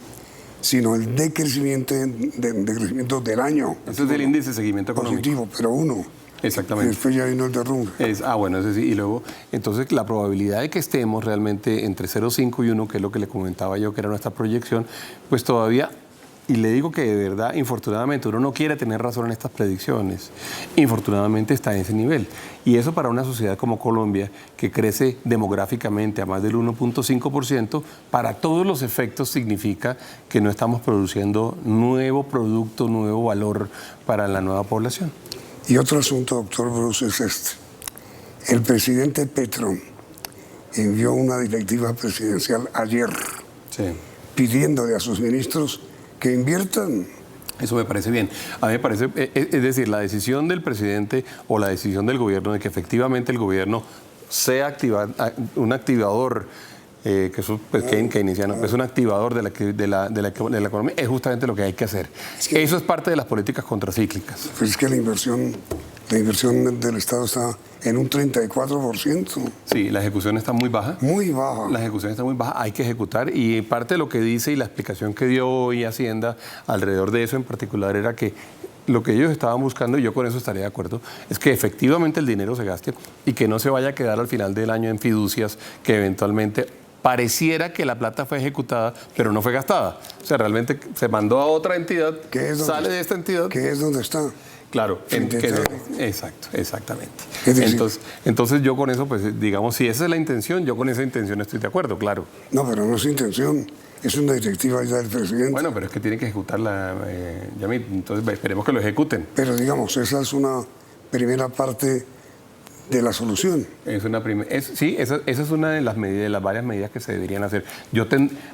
sino el decrecimiento del año. Ese es el índice de seguimiento económico. Positivo, pero uno. Exactamente. Y después ya vino el derrumbe. Bueno, ese sí. Y luego, entonces, la probabilidad de que estemos realmente entre 0,5 y 1, que es lo que le comentaba yo, que era nuestra proyección, pues todavía Y le digo que de verdad, infortunadamente, uno no quiere tener razón en estas predicciones. Infortunadamente está en ese nivel. Y eso para una sociedad como Colombia, que crece demográficamente a más del 1.5%, para todos los efectos significa que no estamos produciendo nuevo producto, nuevo valor para la nueva población. Y otro asunto, doctor Bruce, es este. El presidente Petro envió una directiva presidencial ayer pidiéndole a sus ministros que inviertan. Eso me parece bien. A mí me parece, es decir, la decisión del presidente o la decisión del gobierno de que efectivamente el gobierno sea un activador, que keynesiano, es un activador de la economía, es justamente lo que hay que hacer. Eso es parte de las políticas contracíclicas. Pues es que la inversión del Estado está en un 34%. Sí, la ejecución está muy baja. Muy baja. La ejecución está muy baja, hay que ejecutar, y parte de lo que dice y la explicación que dio hoy Hacienda alrededor de eso en particular era que lo que ellos estaban buscando, y yo con eso estaría de acuerdo, es que efectivamente el dinero se gaste y que no se vaya a quedar al final del año en fiducias que eventualmente pareciera que la plata fue ejecutada, pero no fue gastada. O sea, realmente se mandó a otra entidad, sale de esta entidad. ¿Qué es donde está? Claro, exacto, exactamente. Entonces yo con eso, pues digamos, si esa es la intención, yo con esa intención estoy de acuerdo, claro. No, pero no es intención, es una directiva ya del presidente. Bueno, pero es que tienen que ejecutarla, Yamit, entonces esperemos que lo ejecuten. Pero digamos, esa es una primera parte de la solución. Sí, esa es una de las medidas, de las varias medidas que se deberían hacer.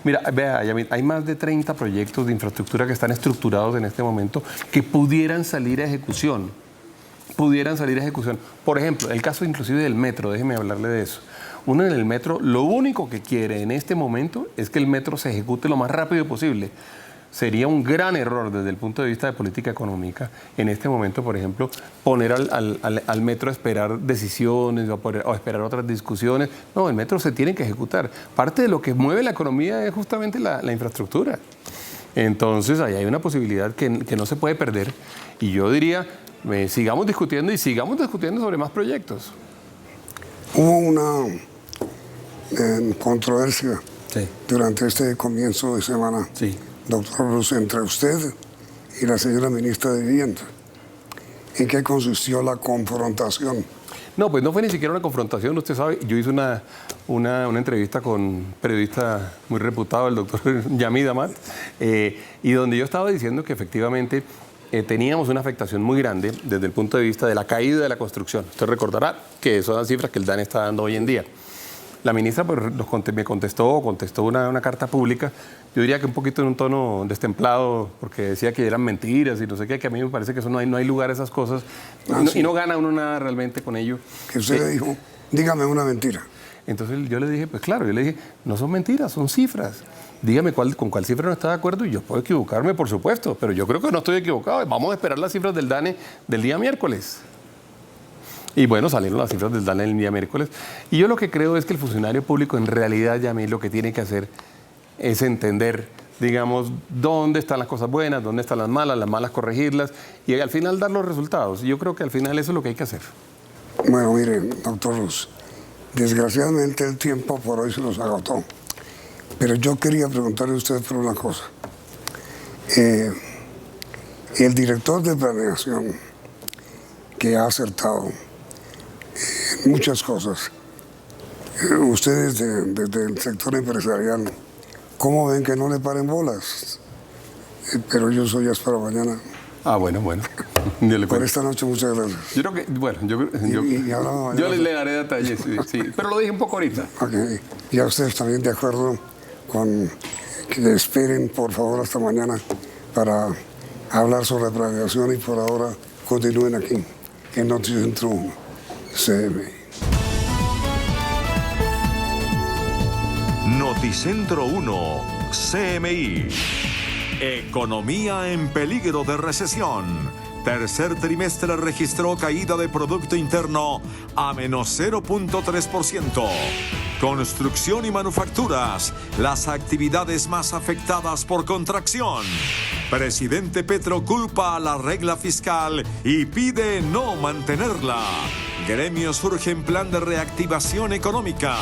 Mira, vea, Yamit, hay más de 30 proyectos de infraestructura que están estructurados en este momento que pudieran salir a ejecución. Por ejemplo, el caso inclusive del metro, déjeme hablarle de eso. Uno en el metro, lo único que quiere en este momento es que el metro se ejecute lo más rápido posible. Sería un gran error desde el punto de vista de política económica en este momento, por ejemplo, poner al metro a esperar decisiones o a esperar otras discusiones. No, el metro se tiene que ejecutar. Parte de lo que mueve la economía es justamente la infraestructura. Entonces, ahí hay una posibilidad que no se puede perder. Y yo diría, sigamos discutiendo sobre más proyectos. Hubo una controversia durante este comienzo de semana. Doctor Bruce, entre usted y la señora ministra de Vivienda. ¿En qué consistió la confrontación? No, pues no fue ni siquiera una confrontación, usted sabe. Yo hice una entrevista con un periodista muy reputado, el doctor Yamid Amat, y donde yo estaba diciendo que efectivamente teníamos una afectación muy grande desde el punto de vista de la caída de la construcción. Usted recordará que son las cifras que el DANE está dando hoy en día. La ministra pues, me contestó una carta pública, yo diría que un poquito en un tono destemplado, porque decía que eran mentiras y no sé qué, que a mí me parece que eso no hay lugar a esas cosas, y no gana uno nada realmente con ello. Que usted le dijo, dígame una mentira. Entonces yo le dije, pues claro, no son mentiras, son cifras. Dígame con cuál cifra no está de acuerdo y yo puedo equivocarme, por supuesto, pero yo creo que no estoy equivocado. Vamos a esperar las cifras del DANE del día miércoles. Y bueno, salieron las cifras del DANE el día miércoles. Y yo lo que creo es que el funcionario público en realidad, Yamil, lo que tiene que hacer es entender, digamos, dónde están las cosas buenas, dónde están las malas corregirlas y al final dar los resultados. Yo creo que al final eso es lo que hay que hacer. Bueno, mire, doctor Luz, desgraciadamente el tiempo por hoy se nos agotó. Pero yo quería preguntarle a usted por una cosa. El director de planeación, que ha acertado muchas cosas, ustedes desde el sector empresarial, ¿cómo ven que no le paren bolas? Pero yo soy para mañana. Ah, bueno. Por esta noche, muchas gracias. Yo creo que, bueno, yo le daré detalles, sí, pero lo dije un poco ahorita. Okay. Ya ustedes también de acuerdo con que esperen, por favor, hasta mañana para hablar sobre planeación y por ahora continúen aquí en Noticentro 1, CMI. Noticentro 1, CMI. Economía en peligro de recesión. Tercer trimestre registró caída de Producto Interno a menos 0.3%. Construcción y manufacturas, las actividades más afectadas por contracción. Presidente Petro culpa a la regla fiscal y pide no mantenerla. Gremios urgen plan de reactivación económica.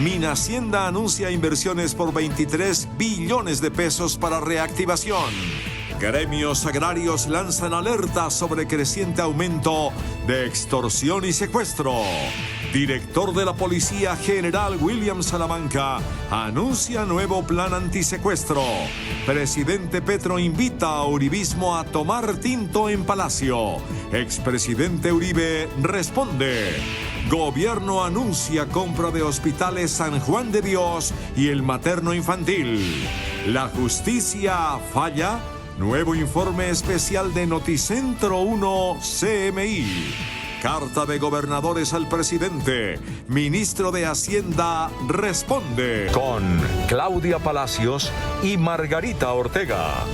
Minhacienda anuncia inversiones por 23 billones de pesos para reactivación. Gremios agrarios lanzan alertas sobre creciente aumento de extorsión y secuestro. Director de la Policía General William Salamanca anuncia nuevo plan antisecuestro. Presidente Petro invita a uribismo a tomar tinto en Palacio. Expresidente Uribe responde. Gobierno anuncia compra de hospitales San Juan de Dios y el materno infantil. La justicia falla. Nuevo informe especial de Noticentro 1 CMI. Carta de gobernadores al presidente. Ministro de Hacienda responde. Con Claudia Palacios y Margarita Ortega.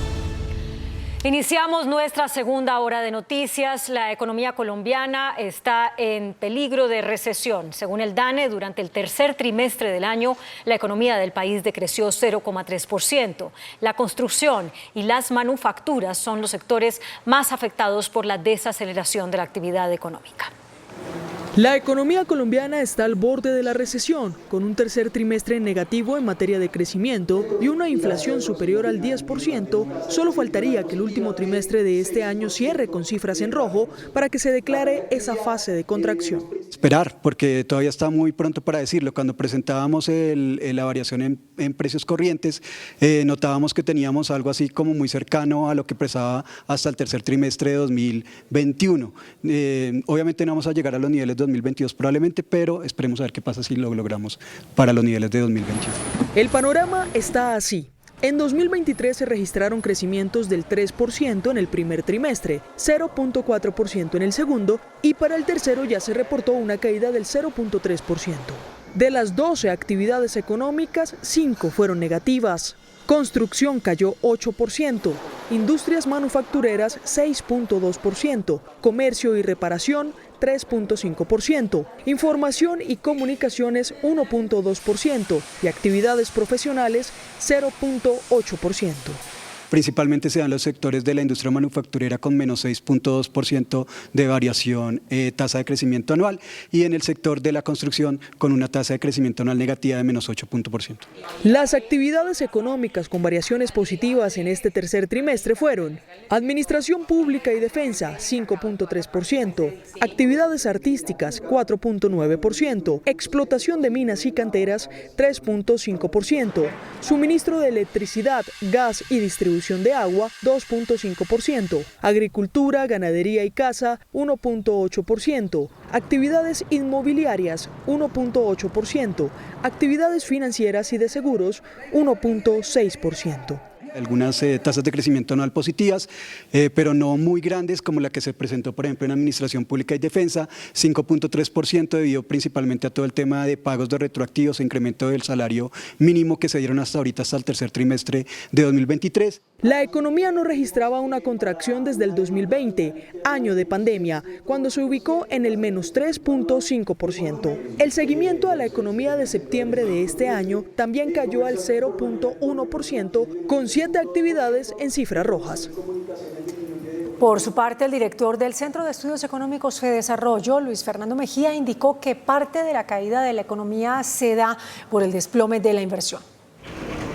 Iniciamos nuestra segunda hora de noticias. La economía colombiana está en peligro de recesión. Según el DANE, durante el tercer trimestre del año, la economía del país decreció 0,3%. La construcción y las manufacturas son los sectores más afectados por la desaceleración de la actividad económica. La economía colombiana está al borde de la recesión, con un tercer trimestre negativo en materia de crecimiento y una inflación superior al 10%. Solo faltaría que el último trimestre de este año cierre con cifras en rojo para que se declare esa fase de contracción. Esperar, porque todavía está muy pronto para decirlo. Cuando presentábamos la variación en precios corrientes, notábamos que teníamos algo así como muy cercano a lo que pesaba hasta el tercer trimestre de 2021. Obviamente no vamos a llegar a los niveles de 2022 probablemente, pero esperemos a ver qué pasa si lo logramos para los niveles de 2021. El panorama está así. En 2023 se registraron crecimientos del 3% en el primer trimestre, 0,4% en el segundo y para el tercero ya se reportó una caída del 0,3%. De las 12 actividades económicas, 5 fueron negativas. Construcción cayó 8%, industrias manufactureras 6,2%, comercio y reparación 3,5%, información y comunicaciones 1,2% y actividades profesionales 0,8%. Principalmente se dan los sectores de la industria manufacturera con menos 6,2% de variación, tasa de crecimiento anual, y en el sector de la construcción con una tasa de crecimiento anual negativa de menos 8%. Las actividades económicas con variaciones positivas en este tercer trimestre fueron administración pública y defensa 5,3%, actividades artísticas 4,9%, explotación de minas y canteras 3,5%, suministro de electricidad, gas y distribución de agua 2,5%, agricultura, ganadería y caza 1,8%, actividades inmobiliarias 1,8%, actividades financieras y de seguros 1,6%. Algunas tasas de crecimiento anual positivas, pero no muy grandes como la que se presentó, por ejemplo, en Administración Pública y Defensa, 5,3% debido principalmente a todo el tema de pagos de retroactivos e incremento del salario mínimo que se dieron hasta ahorita, hasta el tercer trimestre de 2023. La economía no registraba una contracción desde el 2020, año de pandemia, cuando se ubicó en el menos 3,5%. El seguimiento a la economía de septiembre de este año también cayó al 0,1%, con 7 actividades en cifras rojas. Por su parte, el director del Centro de Estudios Económicos FEDesarrollo, Luis Fernando Mejía, indicó que parte de la caída de la economía se da por el desplome de la inversión.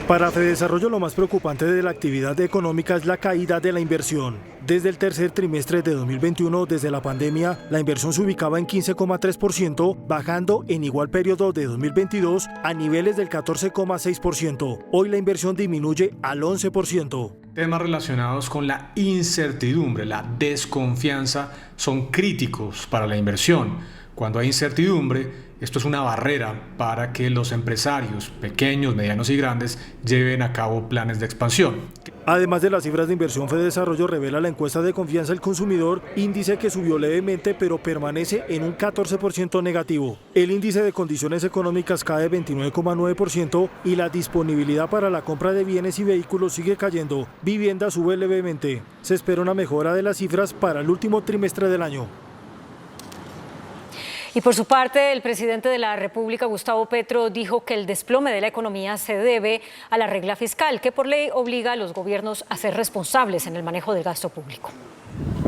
Para FEDesarrollo, lo más preocupante de la actividad económica es la caída de la inversión. Desde el tercer trimestre de 2021, desde la pandemia, la inversión se ubicaba en 15,3%, bajando en igual periodo de 2022 a niveles del 14,6%. Hoy la inversión disminuye al 11%. Temas relacionados con la incertidumbre, la desconfianza, son críticos para la inversión. Cuando hay incertidumbre, esto es una barrera para que los empresarios pequeños, medianos y grandes lleven a cabo planes de expansión. Además de las cifras de inversión, FEDesarrollo revela la encuesta de confianza del consumidor, índice que subió levemente pero permanece en un 14% negativo. El índice de condiciones económicas cae 29,9% y la disponibilidad para la compra de bienes y vehículos sigue cayendo. Vivienda sube levemente. Se espera una mejora de las cifras para el último trimestre del año. Y por su parte, el presidente de la República, Gustavo Petro, dijo que el desplome de la economía se debe a la regla fiscal, que por ley obliga a los gobiernos a ser responsables en el manejo del gasto público.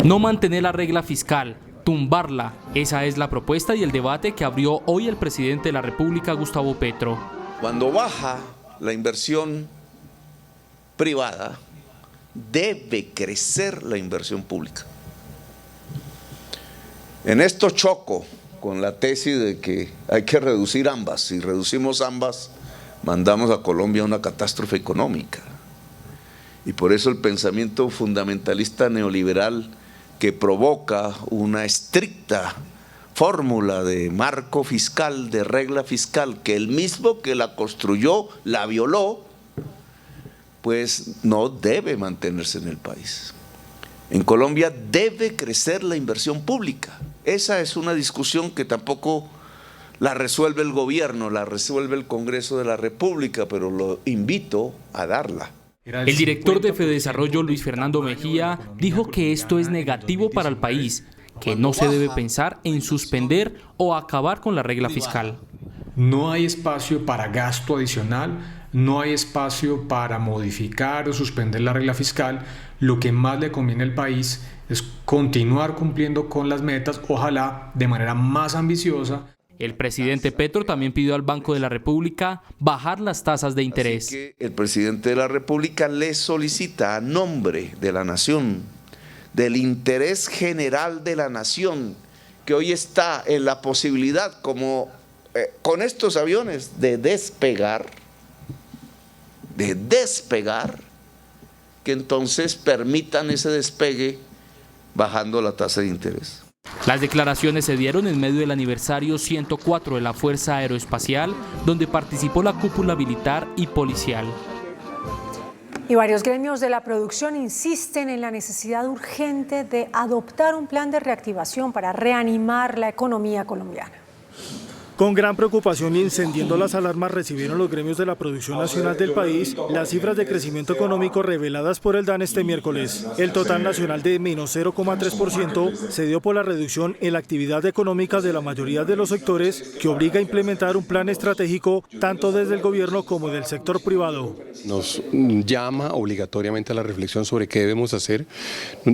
No mantener la regla fiscal, tumbarla. Esa es la propuesta y el debate que abrió hoy el presidente de la República, Gustavo Petro. Cuando baja la inversión privada, debe crecer la inversión pública. En esto choco con la tesis de que hay que reducir ambas. Si reducimos ambas, mandamos a Colombia a una catástrofe económica. Y por eso el pensamiento fundamentalista neoliberal que provoca una estricta fórmula de marco fiscal, de regla fiscal, que el mismo que la construyó la violó, pues no debe mantenerse en el país. En Colombia debe crecer la inversión pública. Esa es una discusión que tampoco la resuelve el gobierno, la resuelve el Congreso de la República, pero lo invito a darla. El director de Fedesarrollo, Luis Fernando Mejía, dijo que esto es negativo para el país, que no se debe pensar en suspender o acabar con la regla fiscal. No hay espacio para gasto adicional, no hay espacio para modificar o suspender la regla fiscal. Lo que más le conviene al país es continuar cumpliendo con las metas, ojalá de manera más ambiciosa. El presidente Petro también pidió al Banco de la República bajar las tasas de interés. Así que el presidente de la República le solicita a nombre de la nación, del interés general de la nación, que hoy está en la posibilidad, como con estos aviones, de despegar, que entonces permitan ese despegue bajando la tasa de interés. Las declaraciones se dieron en medio del aniversario 104 de la Fuerza Aeroespacial, donde participó la cúpula militar y policial. Y varios gremios de la producción insisten en la necesidad urgente de adoptar un plan de reactivación para reanimar la economía colombiana. Con gran preocupación y encendiendo las alarmas recibieron los gremios de la producción nacional del país las cifras de crecimiento económico reveladas por el DANE este miércoles. El total nacional de menos 0,3% se dio por la reducción en la actividad económica de la mayoría de los sectores, que obliga a implementar un plan estratégico tanto desde el gobierno como del sector privado. Nos llama obligatoriamente a la reflexión sobre qué debemos hacer.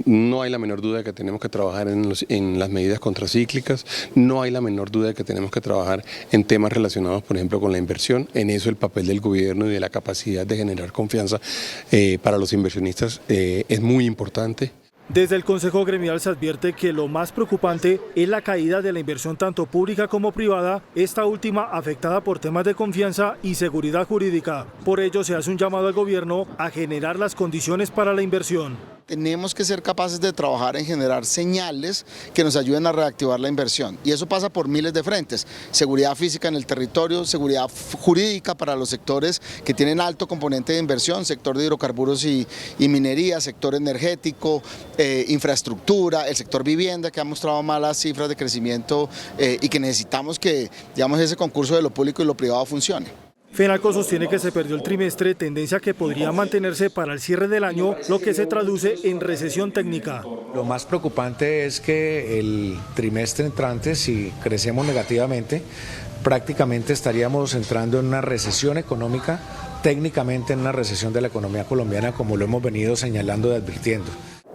No hay la menor duda de que tenemos que trabajar en las medidas contracíclicas, no hay la menor duda de que tenemos que trabajar en temas relacionados, por ejemplo, con la inversión. En eso el papel del gobierno y de la capacidad de generar confianza para los inversionistas es muy importante. Desde el Consejo Gremial se advierte que lo más preocupante es la caída de la inversión tanto pública como privada, esta última afectada por temas de confianza y seguridad jurídica. Por ello se hace un llamado al gobierno a generar las condiciones para la inversión. Tenemos que ser capaces de trabajar en generar señales que nos ayuden a reactivar la inversión. Y eso pasa por miles de frentes. Seguridad física en el territorio, seguridad jurídica para los sectores que tienen alto componente de inversión, sector de hidrocarburos y minería, sector energético, infraestructura, el sector vivienda, que ha mostrado malas cifras de crecimiento y que necesitamos que, digamos, ese concurso de lo público y lo privado funcione. FENALCO sostiene que se perdió el trimestre, tendencia que podría mantenerse para el cierre del año, lo que se traduce en recesión técnica. Lo más preocupante es que el trimestre entrante, si crecemos negativamente, prácticamente estaríamos entrando en una recesión económica, técnicamente en una recesión de la economía colombiana, como lo hemos venido señalando y advirtiendo.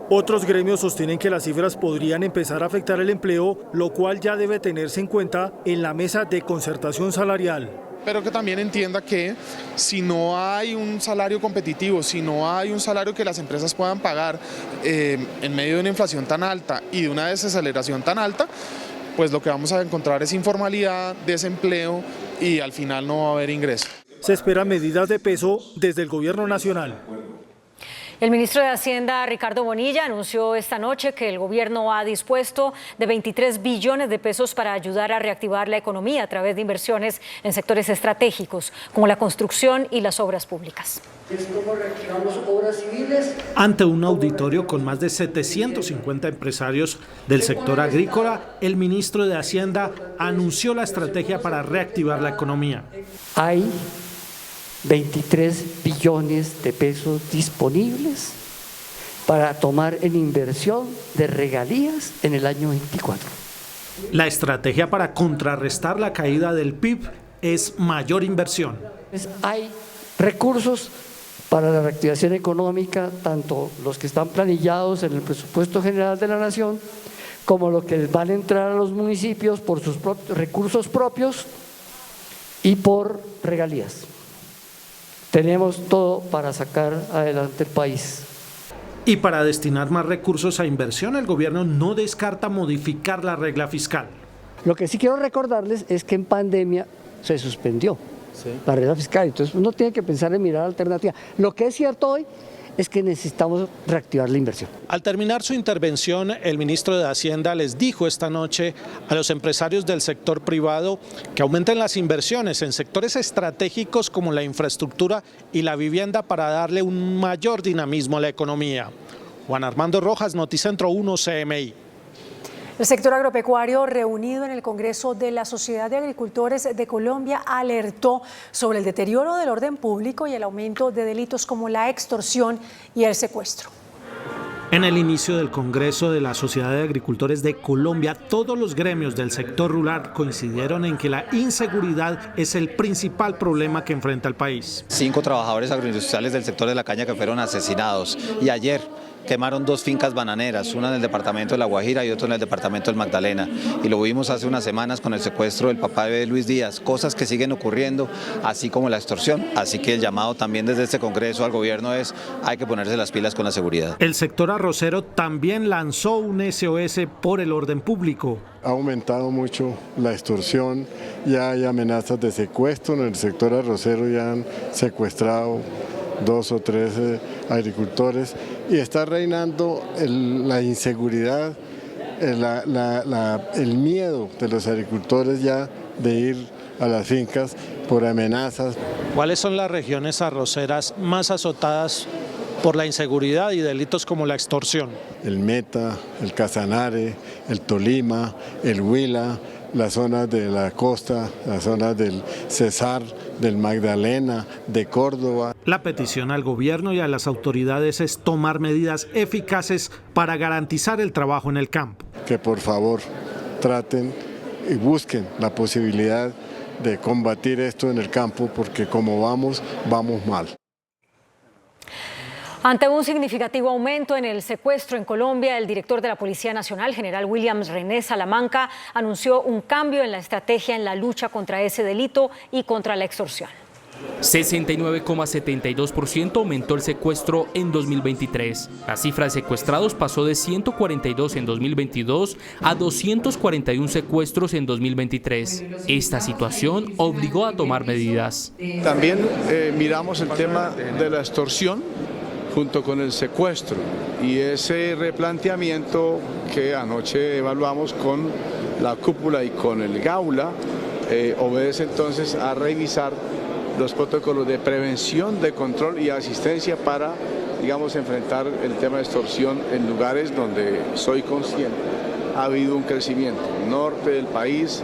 Otros gremios sostienen que las cifras podrían empezar a afectar el empleo, lo cual ya debe tenerse en cuenta en la mesa de concertación salarial. Pero que también entienda que si no hay un salario competitivo, si no hay un salario que las empresas puedan pagar en medio de una inflación tan alta y de una desaceleración tan alta, pues lo que vamos a encontrar es informalidad, desempleo y al final no va a haber ingreso. Se esperan medidas de peso desde el gobierno nacional. El ministro de Hacienda, Ricardo Bonilla, anunció esta noche que el gobierno ha dispuesto de 23 billones de pesos para ayudar a reactivar la economía a través de inversiones en sectores estratégicos, como la construcción y las obras públicas. ¿Cómo reactivamos obras civiles? Ante un auditorio con más de 750 empresarios del sector agrícola, el ministro de Hacienda anunció la estrategia para reactivar la economía. Hay 23 billones de pesos disponibles para tomar en inversión de regalías en el año 24. La estrategia para contrarrestar la caída del PIB es mayor inversión. Hay recursos para la reactivación económica, tanto los que están planillados en el presupuesto general de la Nación, como lo que les van a entrar a los municipios por sus recursos propios y por regalías. Tenemos todo para sacar adelante el país. Y para destinar más recursos a inversión, el gobierno no descarta modificar la regla fiscal. Lo que sí quiero recordarles es que en pandemia se suspendió la regla fiscal, entonces uno tiene que pensar en mirar alternativas. Lo que es cierto hoy es que necesitamos reactivar la inversión. Al terminar su intervención, el ministro de Hacienda les dijo esta noche a los empresarios del sector privado que aumenten las inversiones en sectores estratégicos como la infraestructura y la vivienda para darle un mayor dinamismo a la economía. Juan Armando Rojas, Noticentro 1 CMI. El sector agropecuario reunido en el Congreso de la Sociedad de Agricultores de Colombia alertó sobre el deterioro del orden público y el aumento de delitos como la extorsión y el secuestro. En el inicio del Congreso de la Sociedad de Agricultores de Colombia, todos los gremios del sector rural coincidieron en que la inseguridad es el principal problema que enfrenta el país. 5 trabajadores agroindustriales del sector de la caña que fueron asesinados, y ayer quemaron 2 fincas bananeras, una en el departamento de La Guajira y otra en el departamento del Magdalena, y lo vimos hace unas semanas con el secuestro del papá de Luis Díaz, cosas que siguen ocurriendo, así como la extorsión. Así que el llamado también desde este Congreso al gobierno es: hay que ponerse las pilas con la seguridad. El sector arrocero también lanzó un SOS por el orden público. Ha aumentado mucho la extorsión, ya hay amenazas de secuestro en el sector arrocero, ya han secuestrado 2 o 3 agricultores y está reinando la inseguridad, el miedo de los agricultores ya de ir a las fincas por amenazas. ¿Cuáles son las regiones arroceras más azotadas por la inseguridad y delitos como la extorsión? El Meta, el Casanare, el Tolima, el Huila, las zonas de la costa, las zonas del Cesar, del Magdalena, de Córdoba. La petición al gobierno y a las autoridades es tomar medidas eficaces para garantizar el trabajo en el campo. Que por favor traten y busquen la posibilidad de combatir esto en el campo, porque como vamos mal. Ante un significativo aumento en el secuestro en Colombia, el director de la Policía Nacional, general William René Salamanca, anunció un cambio en la estrategia en la lucha contra ese delito y contra la extorsión. 69,72% aumentó el secuestro en 2023. La cifra de secuestrados pasó de 142 en 2022 a 241 secuestros en 2023. Esta situación obligó a tomar medidas. También miramos el tema de la extorsión junto con el secuestro, y ese replanteamiento que anoche evaluamos con la cúpula y con el Gaula obedece entonces a revisar los protocolos de prevención, de control y asistencia para, digamos, enfrentar el tema de extorsión en lugares donde soy consciente ha habido un crecimiento: norte del país,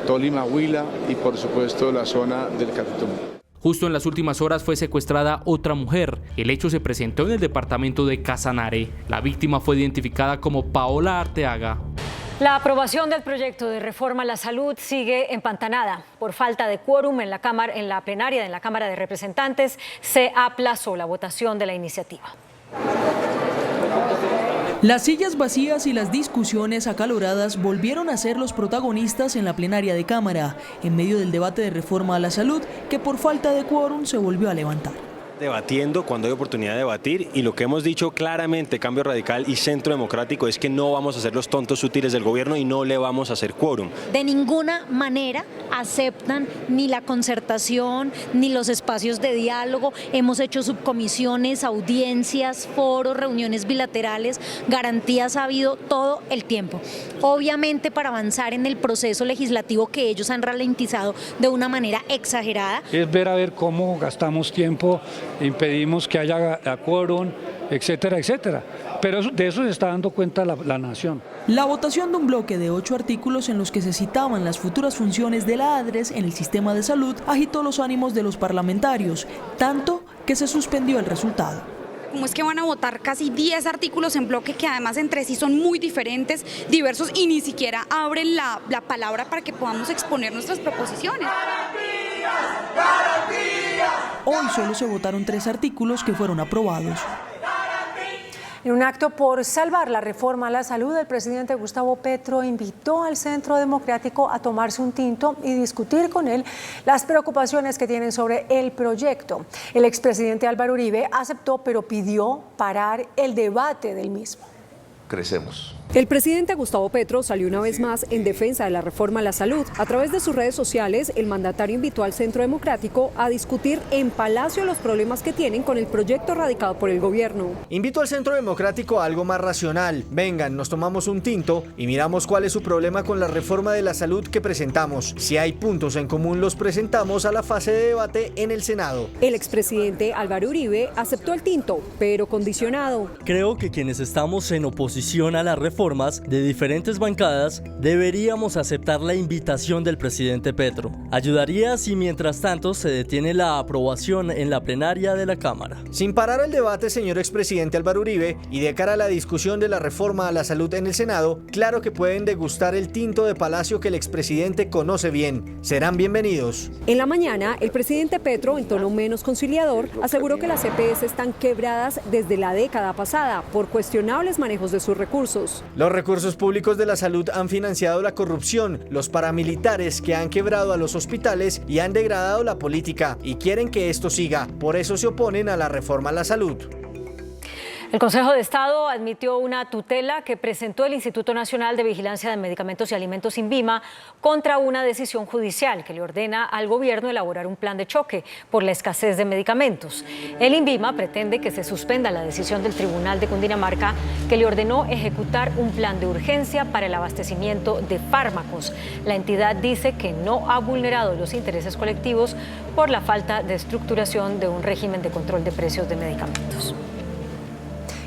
Tolima, Huila y por supuesto la zona del Catatumbo. Justo en las últimas horas fue secuestrada otra mujer. El hecho se presentó en el departamento de Casanare. La víctima fue identificada como Paola Arteaga. La aprobación del proyecto de reforma a la salud sigue empantanada. Por falta de quórum en la plenaria de la Cámara de Representantes, se aplazó la votación de la iniciativa. Las sillas vacías y las discusiones acaloradas volvieron a ser los protagonistas en la plenaria de Cámara, en medio del debate de reforma a la salud, que por falta de quórum se volvió a levantar. Debatiendo cuando hay oportunidad de debatir, y lo que hemos dicho claramente, Cambio Radical y Centro Democrático, es que no vamos a ser los tontos útiles del gobierno y no le vamos a hacer quórum. De ninguna manera aceptan ni la concertación ni los espacios de diálogo. Hemos hecho subcomisiones, audiencias, foros, reuniones bilaterales, garantías ha habido todo el tiempo. Obviamente, para avanzar en el proceso legislativo que ellos han ralentizado de una manera exagerada. Es ver a ver cómo gastamos tiempo, impedimos que haya quórum, etcétera, etcétera. Pero de eso se está dando cuenta la nación. La votación de un bloque de 8 artículos en los que se citaban las futuras funciones de la ADRES en el sistema de salud agitó los ánimos de los parlamentarios, tanto que se suspendió el resultado. ¿Cómo es que van a votar casi 10 artículos en bloque que además entre sí son muy diferentes, diversos, y ni siquiera abren la palabra para que podamos exponer nuestras proposiciones? Hoy solo se votaron 3 artículos que fueron aprobados. En un acto por salvar la reforma a la salud, el presidente Gustavo Petro invitó al Centro Democrático a tomarse un tinto y discutir con él las preocupaciones que tienen sobre el proyecto. El expresidente Álvaro Uribe aceptó, pero pidió parar el debate del mismo. Crecemos. El presidente Gustavo Petro salió una vez más en defensa de la reforma a la salud. A través de sus redes sociales, el mandatario invitó al Centro Democrático a discutir en Palacio los problemas que tienen con el proyecto radicado por el gobierno. Invito al Centro Democrático a algo más racional. Vengan, nos tomamos un tinto y miramos cuál es su problema con la reforma de la salud que presentamos. Si hay puntos en común, los presentamos a la fase de debate en el Senado. El expresidente Álvaro Uribe aceptó el tinto, pero condicionado. Creo que quienes estamos en oposición a la reformas de diferentes bancadas deberíamos aceptar la invitación del presidente Petro. Ayudaría si mientras tanto se detiene la aprobación en la plenaria de la Cámara. Sin parar el debate, señor expresidente Álvaro Uribe, y de cara a la discusión de la reforma a la salud en el Senado, claro que pueden degustar el tinto de Palacio que el expresidente conoce bien. Serán bienvenidos. En la mañana, el presidente Petro, en tono menos conciliador, aseguró que las EPS están quebradas desde la década pasada por cuestionables manejos de sus recursos. Los recursos públicos de la salud han financiado la corrupción, los paramilitares que han quebrado a los hospitales y han degradado la política y quieren que esto siga. Por eso se oponen a la reforma a la salud. El Consejo de Estado admitió una tutela que presentó el Instituto Nacional de Vigilancia de Medicamentos y Alimentos, INVIMA, contra una decisión judicial que le ordena al gobierno elaborar un plan de choque por la escasez de medicamentos. El INVIMA pretende que se suspenda la decisión del Tribunal de Cundinamarca que le ordenó ejecutar un plan de urgencia para el abastecimiento de fármacos. La entidad dice que no ha vulnerado los intereses colectivos por la falta de estructuración de un régimen de control de precios de medicamentos.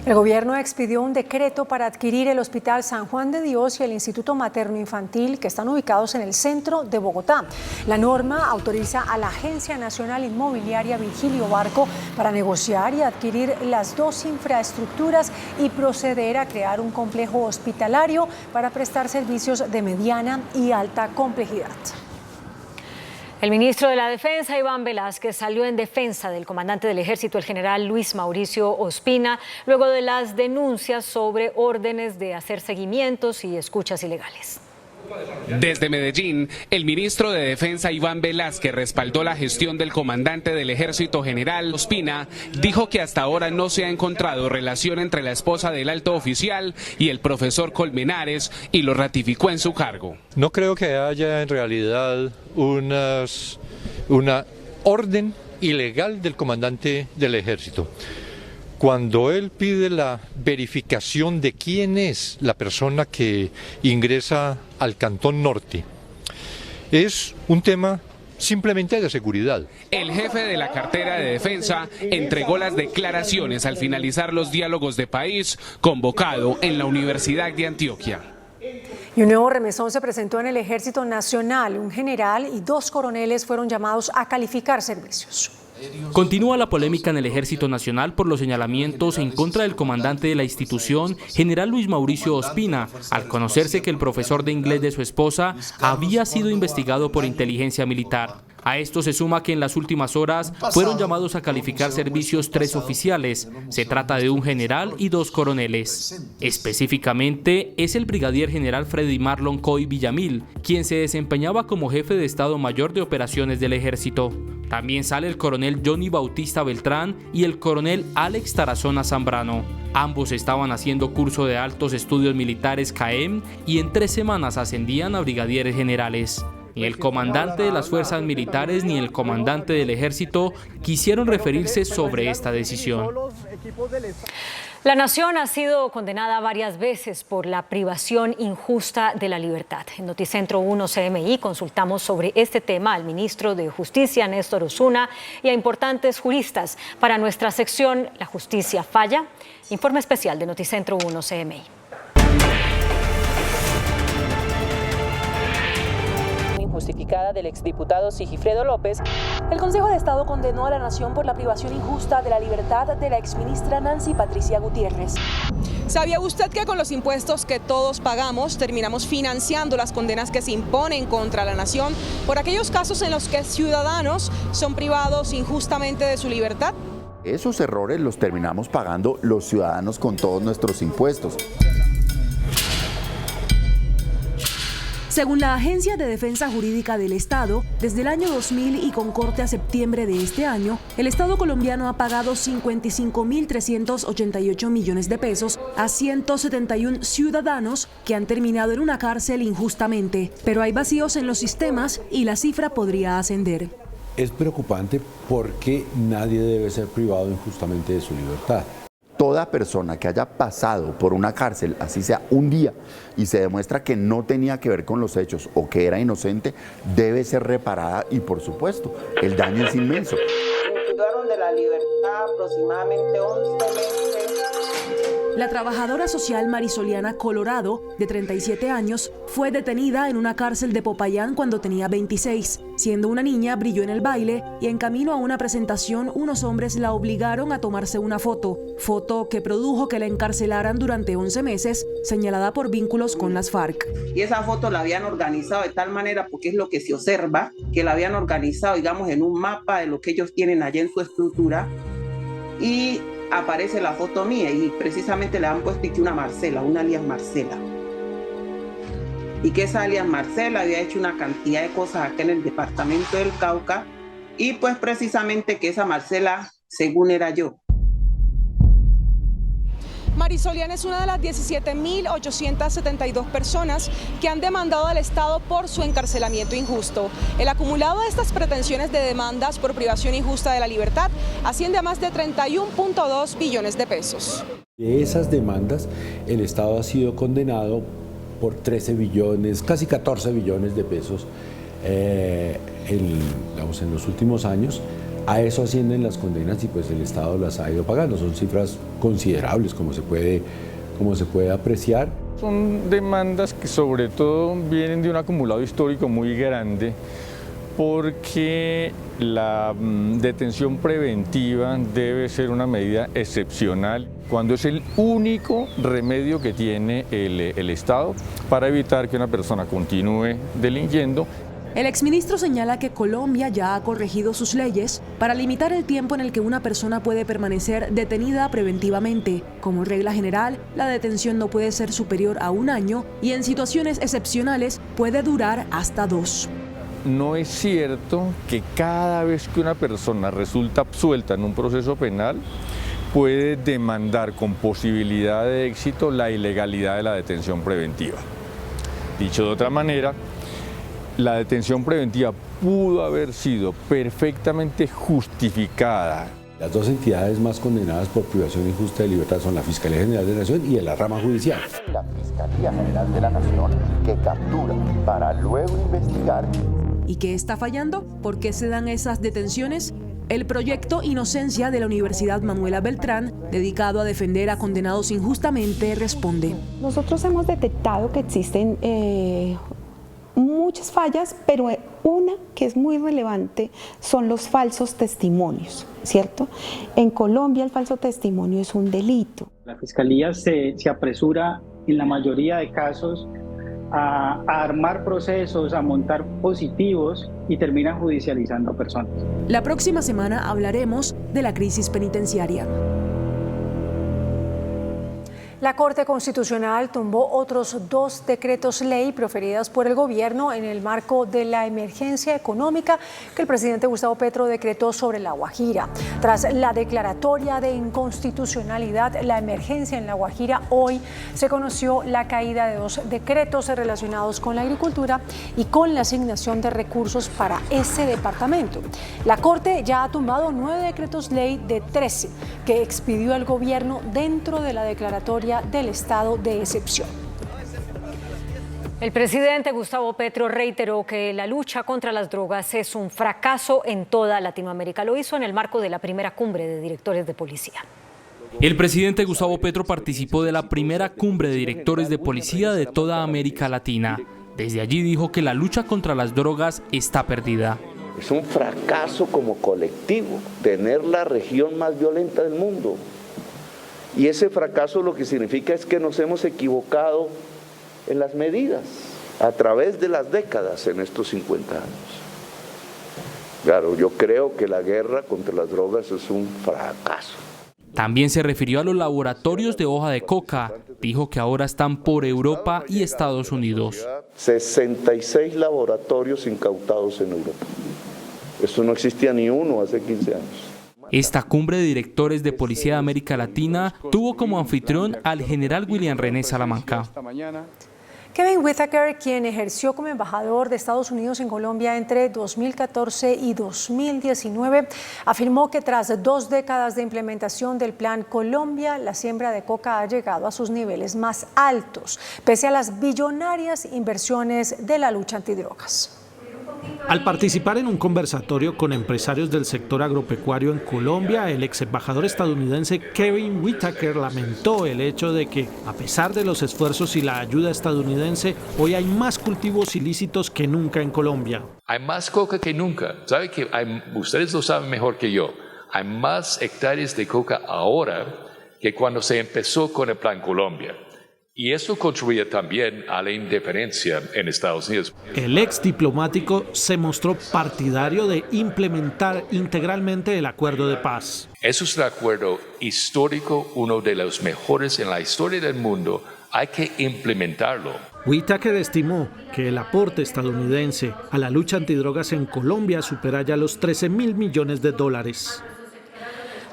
El gobierno expidió un decreto para adquirir el Hospital San Juan de Dios y el Instituto Materno Infantil, que están ubicados en el centro de Bogotá. La norma autoriza a la Agencia Nacional Inmobiliaria Virgilio Barco para negociar y adquirir las dos infraestructuras y proceder a crear un complejo hospitalario para prestar servicios de mediana y alta complejidad. El ministro de la Defensa, Iván Velásquez, salió en defensa del comandante del Ejército, el general Luis Mauricio Ospina, luego de las denuncias sobre órdenes de hacer seguimientos y escuchas ilegales. Desde Medellín, el ministro de Defensa Iván Velásquez respaldó la gestión del comandante del Ejército, general Ospina. Dijo que hasta ahora no se ha encontrado relación entre la esposa del alto oficial y el profesor Colmenares y lo ratificó en su cargo. No creo que haya en realidad una orden ilegal del comandante del Ejército. Cuando él pide la verificación de quién es la persona que ingresa al Cantón Norte, es un tema simplemente de seguridad. El jefe de la cartera de defensa entregó las declaraciones al finalizar los diálogos de país convocado en la Universidad de Antioquia. Y un nuevo remesón se presentó en el Ejército Nacional. Un general y 2 coroneles fueron llamados a calificar servicios. Continúa la polémica en el Ejército Nacional por los señalamientos en contra del comandante de la institución, general Luis Mauricio Ospina, al conocerse que el profesor de inglés de su esposa había sido investigado por inteligencia militar. A esto se suma que en las últimas horas fueron llamados a calificar servicios 3 oficiales. Se trata de un general y 2 coroneles. Específicamente es el brigadier general Freddy Marlon Coy Villamil, quien se desempeñaba como jefe de Estado Mayor de Operaciones del Ejército. También sale el coronel Johnny Bautista Beltrán y el coronel Alex Tarazona Zambrano. Ambos estaban haciendo curso de altos estudios militares CAEM y en 3 semanas ascendían a brigadieres generales. Ni el comandante de las fuerzas militares ni el comandante del Ejército quisieron referirse sobre esta decisión. La nación ha sido condenada varias veces por la privación injusta de la libertad. En Noticentro 1 CMI consultamos sobre este tema al ministro de Justicia, Néstor Osuna, y a importantes juristas. Para nuestra sección ¿La justicia falla? Informe especial de Noticentro 1 CMI. Injustificada del exdiputado Sigifredo López, el Consejo de Estado condenó a la nación por la privación injusta de la libertad de la exministra Nancy Patricia Gutiérrez. ¿Sabía usted que con los impuestos que todos pagamos terminamos financiando las condenas que se imponen contra la nación por aquellos casos en los que ciudadanos son privados injustamente de su libertad? Esos errores los terminamos pagando los ciudadanos con todos nuestros impuestos. Según la Agencia de Defensa Jurídica del Estado, desde el año 2000 y con corte a septiembre de este año, el Estado colombiano ha pagado 55.388 millones de pesos a 171 ciudadanos que han terminado en una cárcel injustamente. Pero hay vacíos en los sistemas y la cifra podría ascender. Es preocupante porque nadie debe ser privado injustamente de su libertad. Toda persona que haya pasado por una cárcel, así sea un día, y se demuestra que no tenía que ver con los hechos o que era inocente, debe ser reparada y, por supuesto, el daño es inmenso. Me privaron de la libertad aproximadamente 11 meses. La trabajadora social Marisoliana Colorado, de 37 años, fue detenida en una cárcel de Popayán cuando tenía 26. Siendo una niña, brilló en el baile y en camino a una presentación, unos hombres la obligaron a tomarse una foto que produjo que la encarcelaran durante 11 meses, señalada por vínculos con las FARC. Y esa foto la habían organizado de tal manera, porque es lo que se observa, que la habían organizado, digamos, en un mapa de lo que ellos tienen allá en su estructura, y aparece la foto mía y precisamente le han puesto una Marcela, una alias Marcela. Y que esa alias Marcela había hecho una cantidad de cosas acá en el departamento del Cauca, y pues precisamente que esa Marcela, según era yo. Marisoliana es una de las 17.872 personas que han demandado al Estado por su encarcelamiento injusto. El acumulado de estas pretensiones de demandas por privación injusta de la libertad asciende a más de 31.2 billones de pesos. De esas demandas, el Estado ha sido condenado por 13 billones, casi 14 billones de pesos en los últimos años. A eso ascienden las condenas y pues el Estado las ha ido pagando. Son cifras considerables, como se puede apreciar. Son demandas que sobre todo vienen de un acumulado histórico muy grande, porque la detención preventiva debe ser una medida excepcional, cuando es el único remedio que tiene el Estado para evitar que una persona continúe delinquiendo. El exministro señala que Colombia ya ha corregido sus leyes para limitar el tiempo en el que una persona puede permanecer detenida preventivamente. Como regla general, la detención no puede ser superior a 1 año y en situaciones excepcionales puede durar hasta 2. No es cierto que cada vez que una persona resulta absuelta en un proceso penal puede demandar con posibilidad de éxito la ilegalidad de la detención preventiva. Dicho de otra manera, la detención preventiva pudo haber sido perfectamente justificada. Las dos entidades más condenadas por privación injusta de libertad son la Fiscalía General de la Nación y la rama judicial. La Fiscalía General de la Nación, que captura para luego investigar. ¿Y qué está fallando? ¿Por qué se dan esas detenciones? El proyecto Inocencia de la Universidad Manuela Beltrán, dedicado a defender a condenados injustamente, responde. Nosotros hemos detectado que existen muchas fallas, pero una que es muy relevante son los falsos testimonios, ¿cierto? En Colombia el falso testimonio es un delito. La Fiscalía se apresura en la mayoría de casos a armar procesos, a montar positivos y terminan judicializando a personas. La próxima semana hablaremos de la crisis penitenciaria. La Corte Constitucional tumbó otros 2 decretos ley proferidos por el gobierno en el marco de la emergencia económica que el presidente Gustavo Petro decretó sobre La Guajira. Tras la declaratoria de inconstitucionalidad, la emergencia en La Guajira, hoy se conoció la caída de 2 decretos relacionados con la agricultura y con la asignación de recursos para ese departamento. La Corte ya ha tumbado 9 decretos ley de 13 que expidió el gobierno dentro de la declaratoria del estado de excepción. El presidente Gustavo Petro reiteró que la lucha contra las drogas es un fracaso en toda Latinoamérica. Lo hizo en el marco de la primera cumbre de directores de policía. El presidente Gustavo Petro participó de la primera cumbre de directores de policía de toda América Latina. Desde allí dijo que la lucha contra las drogas está perdida. Es un fracaso como colectivo tener la región más violenta del mundo. Y ese fracaso lo que significa es que nos hemos equivocado en las medidas a través de las décadas en estos 50 años. Claro, yo creo que la guerra contra las drogas es un fracaso. También se refirió a los laboratorios de hoja de coca. Dijo que ahora están por Europa y Estados Unidos. 66 laboratorios incautados en Europa. Eso no existía ni uno hace 15 años. Esta cumbre de directores de Policía de América Latina tuvo como anfitrión al general William René Salamanca. Kevin Whitaker, quien ejerció como embajador de Estados Unidos en Colombia entre 2014 y 2019, afirmó que tras 2 décadas de implementación del Plan Colombia, la siembra de coca ha llegado a sus niveles más altos, pese a las billonarias inversiones de la lucha antidrogas. Al participar en un conversatorio con empresarios del sector agropecuario en Colombia, el ex embajador estadounidense Kevin Whitaker lamentó el hecho de que, a pesar de los esfuerzos y la ayuda estadounidense, hoy hay más cultivos ilícitos que nunca en Colombia. Hay más coca que nunca. ¿Sabe que ustedes lo saben mejor que yo? Hay más hectáreas de coca ahora que cuando se empezó con el Plan Colombia. Y eso contribuye también a la indiferencia en Estados Unidos. El ex diplomático se mostró partidario de implementar integralmente el acuerdo de paz. Eso es un acuerdo histórico, uno de los mejores en la historia del mundo. Hay que implementarlo. Whitaker estimó que el aporte estadounidense a la lucha antidrogas en Colombia supera ya los $13.000 millones.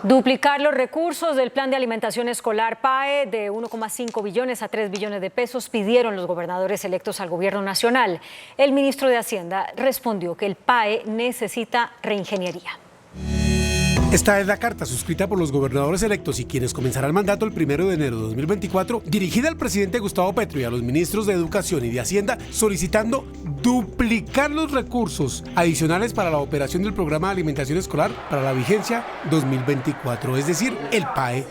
Duplicar los recursos del Plan de Alimentación Escolar PAE de 1,5 billones a 3 billones de pesos pidieron los gobernadores electos al gobierno nacional. El ministro de Hacienda respondió que el PAE necesita reingeniería. Esta es la carta suscrita por los gobernadores electos y quienes comenzarán mandato el 1 de enero de 2024, dirigida al presidente Gustavo Petro y a los ministros de Educación y de Hacienda, solicitando duplicar los recursos adicionales para la operación del programa de alimentación escolar para la vigencia 2024, es decir, el PAE.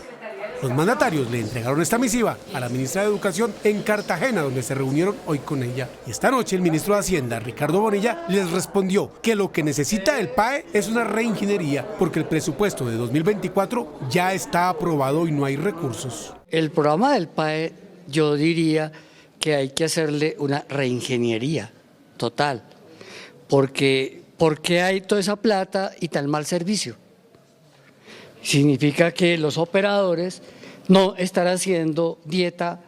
Los mandatarios le entregaron esta misiva a la ministra de Educación en Cartagena, donde se reunieron hoy con ella. Y esta noche el ministro de Hacienda, Ricardo Bonilla, les respondió que lo que necesita el PAE es una reingeniería, porque el presupuesto de 2024 ya está aprobado y no hay recursos. El programa del PAE, yo diría que hay que hacerle una reingeniería total, porque ¿por qué hay toda esa plata y tan mal servicio? Significa que los operadores no están haciendo dieta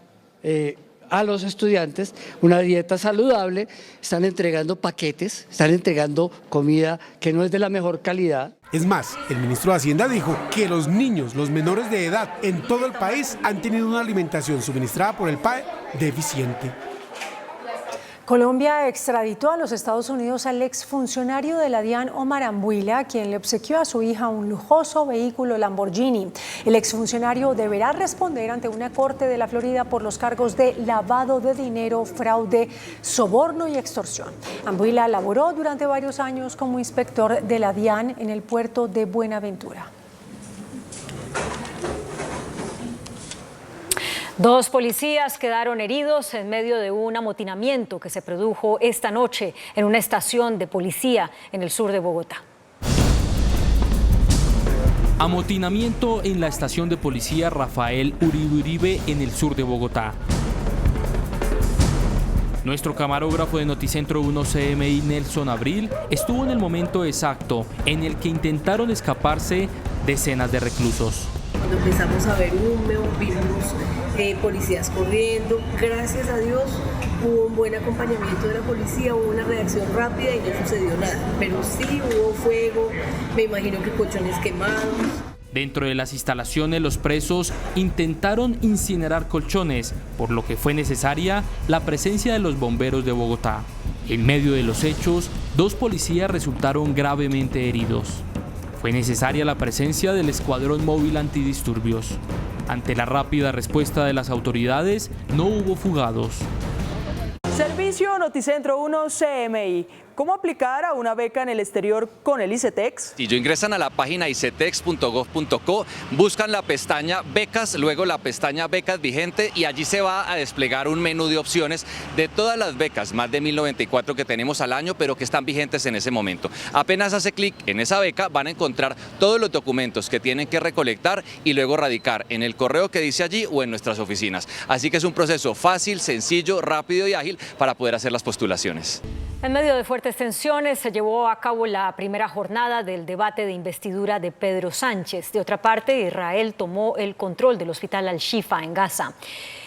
a los estudiantes, una dieta saludable, están entregando paquetes, están entregando comida que no es de la mejor calidad. Es más, el ministro de Hacienda dijo que los niños, los menores de edad en todo el país han tenido una alimentación suministrada por el PAE deficiente. Colombia extraditó a los Estados Unidos al exfuncionario de la DIAN, Omar Ambuila, quien le obsequió a su hija un lujoso vehículo Lamborghini. El exfuncionario deberá responder ante una corte de la Florida por los cargos de lavado de dinero, fraude, soborno y extorsión. Ambuila laboró durante varios años como inspector de la DIAN en el puerto de Buenaventura. 2 policías quedaron heridos en medio de un amotinamiento que se produjo esta noche en una estación de policía en el sur de Bogotá. Amotinamiento en la estación de policía Rafael Uribe Uribe en el sur de Bogotá. Nuestro camarógrafo de Noticentro 1 CMI, Nelson Abril, estuvo en el momento exacto en el que intentaron escaparse decenas de reclusos. Cuando empezamos a ver humo, vimos policías corriendo, gracias a Dios hubo un buen acompañamiento de la policía, hubo una reacción rápida y no sucedió nada, pero sí hubo fuego, me imagino que colchones quemados. Dentro de las instalaciones, los presos intentaron incinerar colchones, por lo que fue necesaria la presencia de los bomberos de Bogotá. En medio de los hechos, 2 policías resultaron gravemente heridos. Fue necesaria la presencia del Escuadrón Móvil Antidisturbios. Ante la rápida respuesta de las autoridades, no hubo fugados. Servicio Noticentro 1 CMI. ¿Cómo aplicar a una beca en el exterior con el ICETEX? Si ingresan a la página icetex.gov.co, buscan la pestaña Becas, luego la pestaña Becas Vigente y allí se va a desplegar un menú de opciones de todas las becas, más de 1094 que tenemos al año, pero que están vigentes en ese momento. Apenas hace clic en esa beca, van a encontrar todos los documentos que tienen que recolectar y luego radicar en el correo que dice allí o en nuestras oficinas. Así que es un proceso fácil, sencillo, rápido y ágil para poder hacer las postulaciones. En medio de fuertes fuertes tensiones se llevó a cabo la primera jornada del debate de investidura de Pedro Sánchez. De otra parte, Israel tomó el control del hospital Al-Shifa en Gaza.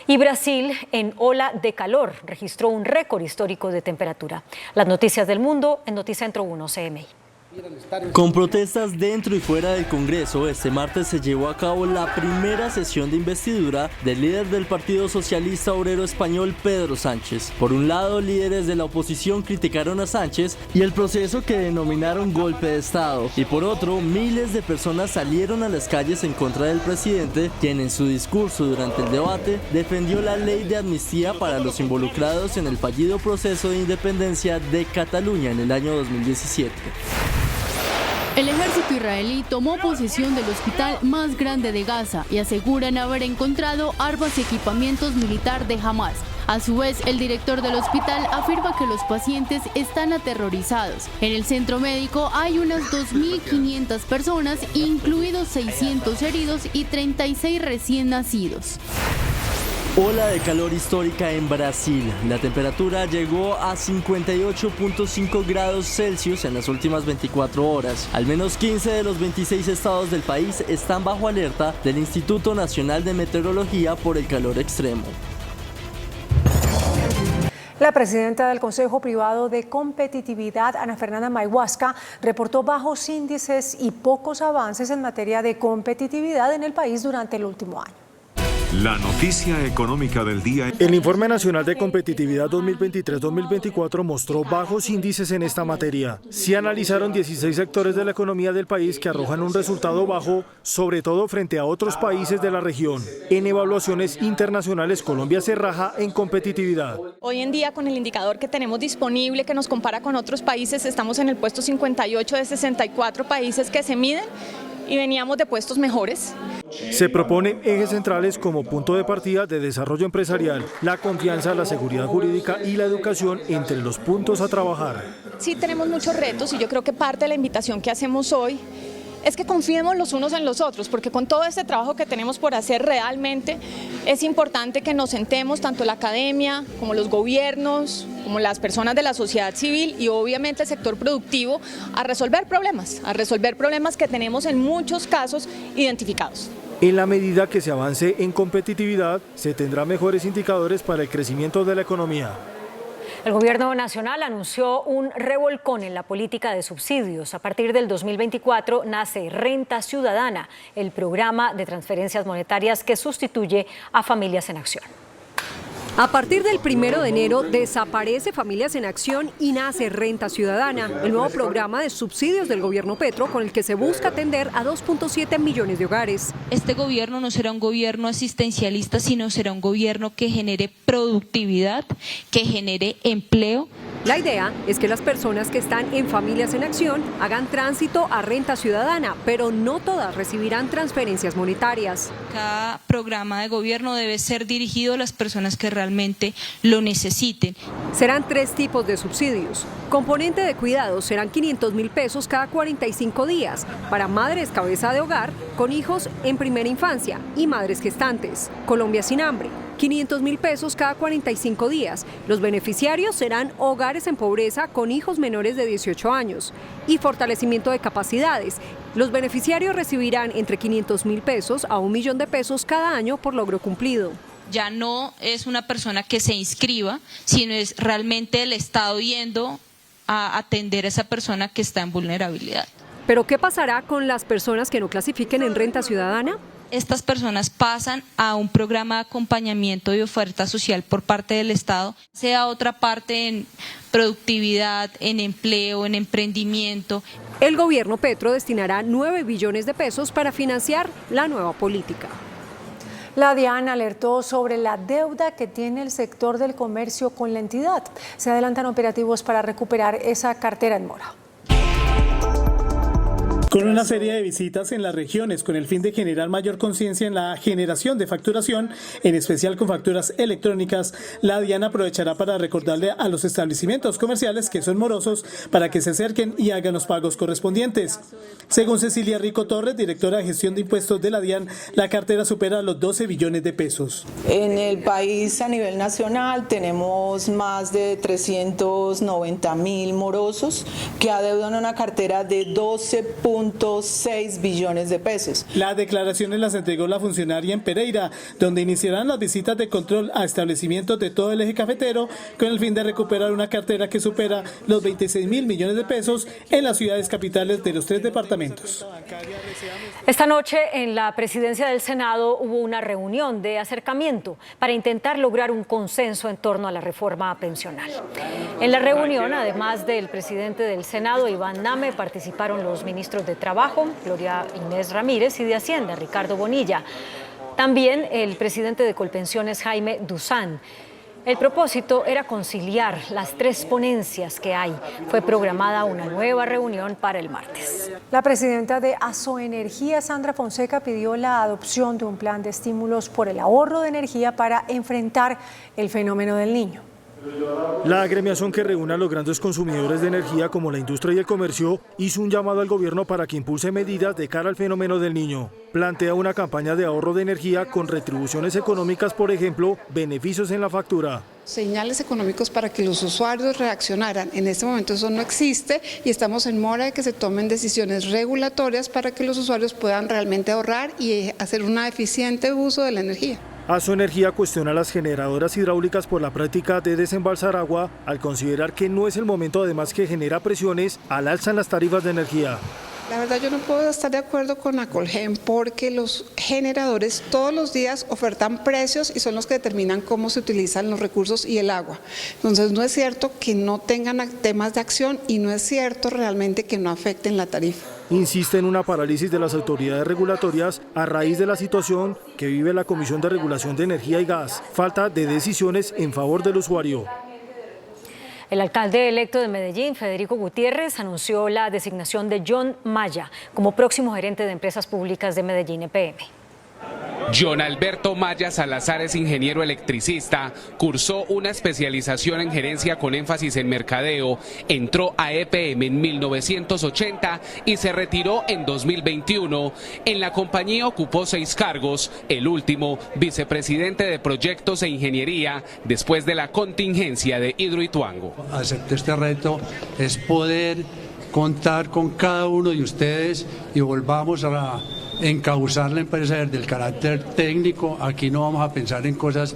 Y Brasil, en ola de calor, registró un récord histórico de temperatura. Las noticias del mundo en Noticentro 1 CMI. Con protestas dentro y fuera del Congreso, este martes se llevó a cabo la primera sesión de investidura del líder del Partido Socialista Obrero Español, Pedro Sánchez. Por un lado, líderes de la oposición criticaron a Sánchez y el proceso que denominaron golpe de Estado. Y por otro, miles de personas salieron a las calles en contra del presidente, quien en su discurso durante el debate defendió la ley de amnistía para los involucrados en el fallido proceso de independencia de Cataluña en el año 2017. El ejército israelí tomó posesión del hospital más grande de Gaza y aseguran haber encontrado armas y equipamientos militar de Hamas. A su vez, el director del hospital afirma que los pacientes están aterrorizados. En el centro médico hay unas 2.500 personas, incluidos 600 heridos y 36 recién nacidos. Ola de calor histórica en Brasil. La temperatura llegó a 58.5 grados Celsius en las últimas 24 horas. Al menos 15 de los 26 estados del país están bajo alerta del Instituto Nacional de Meteorología por el calor extremo. La presidenta del Consejo Privado de Competitividad, Ana Fernanda Mayhuasca, reportó bajos índices y pocos avances en materia de competitividad en el país durante el último año. La noticia económica del día. El Informe Nacional de Competitividad 2023-2024 mostró bajos índices en esta materia. Se analizaron 16 sectores de la economía del país que arrojan un resultado bajo, sobre todo frente a otros países de la región. En evaluaciones internacionales, Colombia se raja en competitividad. Hoy en día, con el indicador que tenemos disponible, que nos compara con otros países, estamos en el puesto 58 de 64 países que se miden y veníamos de puestos mejores. Se proponen ejes centrales como punto de partida de desarrollo empresarial, la confianza, la seguridad jurídica y la educación entre los puntos a trabajar. Sí tenemos muchos retos y yo creo que parte de la invitación que hacemos hoy es que confiemos los unos en los otros, porque con todo este trabajo que tenemos por hacer realmente es importante que nos sentemos, tanto la academia como los gobiernos, como las personas de la sociedad civil y obviamente el sector productivo, a resolver problemas que tenemos en muchos casos identificados. En la medida que se avance en competitividad, se tendrán mejores indicadores para el crecimiento de la economía. El gobierno nacional anunció un revolcón en la política de subsidios. A partir del 2024 nace Renta Ciudadana, el programa de transferencias monetarias que sustituye a Familias en Acción. A partir del 1 de enero desaparece Familias en Acción y nace Renta Ciudadana, el nuevo programa de subsidios del gobierno Petro con el que se busca atender a 2.7 millones de hogares. Este gobierno no será un gobierno asistencialista, sino será un gobierno que genere productividad, que genere empleo. La idea es que las personas que están en Familias en Acción hagan tránsito a Renta Ciudadana, pero no todas recibirán transferencias monetarias. Cada programa de gobierno debe ser dirigido a las personas que realmente lo necesiten. Serán 3 tipos de subsidios. Componente de cuidados serán 500.000 pesos cada 45 días para madres cabeza de hogar con hijos en primera infancia y madres gestantes. Colombia sin hambre. 500.000 pesos cada 45 días. Los beneficiarios serán hogares en pobreza con hijos menores de 18 años. Y fortalecimiento de capacidades. Los beneficiarios recibirán entre 500.000 pesos a 1 millón de pesos cada año por logro cumplido. Ya no es una persona que se inscriba, sino es realmente el Estado yendo a atender a esa persona que está en vulnerabilidad. ¿Pero qué pasará con las personas que no clasifiquen en Renta Ciudadana? Estas personas pasan a un programa de acompañamiento y oferta social por parte del Estado, sea otra parte en productividad, en empleo, en emprendimiento. El gobierno Petro destinará 9 billones de pesos para financiar la nueva política. La DIAN alertó sobre la deuda que tiene el sector del comercio con la entidad. Se adelantan operativos para recuperar esa cartera en mora. Con una serie de visitas en las regiones con el fin de generar mayor conciencia en la generación de facturación, en especial con facturas electrónicas, la DIAN aprovechará para recordarle a los establecimientos comerciales que son morosos para que se acerquen y hagan los pagos correspondientes. Según Cecilia Rico Torres, directora de gestión de impuestos de la DIAN, la cartera supera los 12 billones de pesos. En el país a nivel nacional tenemos más de 390.000 morosos que adeudan una cartera de 12.6 billones de pesos. Las declaraciones las entregó la funcionaria en Pereira, donde iniciarán las visitas de control a establecimientos de todo el eje cafetero con el fin de recuperar una cartera que supera los 26.000 millones de pesos en las ciudades capitales de los 3 departamentos. Esta noche en la presidencia del Senado hubo una reunión de acercamiento para intentar lograr un consenso en torno a la reforma pensional. En la reunión, además del presidente del Senado, Iván Name, participaron los ministros de Trabajo, Gloria Inés Ramírez, y de Hacienda, Ricardo Bonilla. También el presidente de Colpensiones, Jaime Duzán. El propósito era conciliar las 3 ponencias que hay. Fue programada una nueva reunión para el martes. La presidenta de Asoenergía, Sandra Fonseca, pidió la adopción de un plan de estímulos por el ahorro de energía para enfrentar el fenómeno del Niño. La agremiación, que reúne a los grandes consumidores de energía como la industria y el comercio, hizo un llamado al gobierno para que impulse medidas de cara al fenómeno del Niño. Plantea una campaña de ahorro de energía con retribuciones económicas, por ejemplo, beneficios en la factura. Señales económicos para que los usuarios reaccionaran. En este momento eso no existe y estamos en mora de que se tomen decisiones regulatorias para que los usuarios puedan realmente ahorrar y hacer un eficiente uso de la energía. Asoenergía cuestiona a las generadoras hidráulicas por la práctica de desembalsar agua, al considerar que no es el momento, además que genera presiones al alza en las tarifas de energía. La verdad, yo no puedo estar de acuerdo con Acolgen porque los generadores todos los días ofertan precios y son los que determinan cómo se utilizan los recursos y el agua. Entonces no es cierto que no tengan temas de acción y no es cierto realmente que no afecten la tarifa. Insiste en una parálisis de las autoridades regulatorias a raíz de la situación que vive la Comisión de Regulación de Energía y Gas. Falta de decisiones en favor del usuario. El alcalde electo de Medellín, Federico Gutiérrez, anunció la designación de John Maya como próximo gerente de Empresas Públicas de Medellín EPM. John Alberto Maya Salazar es ingeniero electricista, cursó una especialización en gerencia con énfasis en mercadeo, entró a EPM en 1980 y se retiró en 2021. En la compañía ocupó 6 cargos, el último vicepresidente de proyectos e ingeniería después de la contingencia de Hidroituango. Acepté este reto, es poder contar con cada uno de ustedes y volvamos a encauzar la empresa desde el carácter técnico. Aquí no vamos a pensar en cosas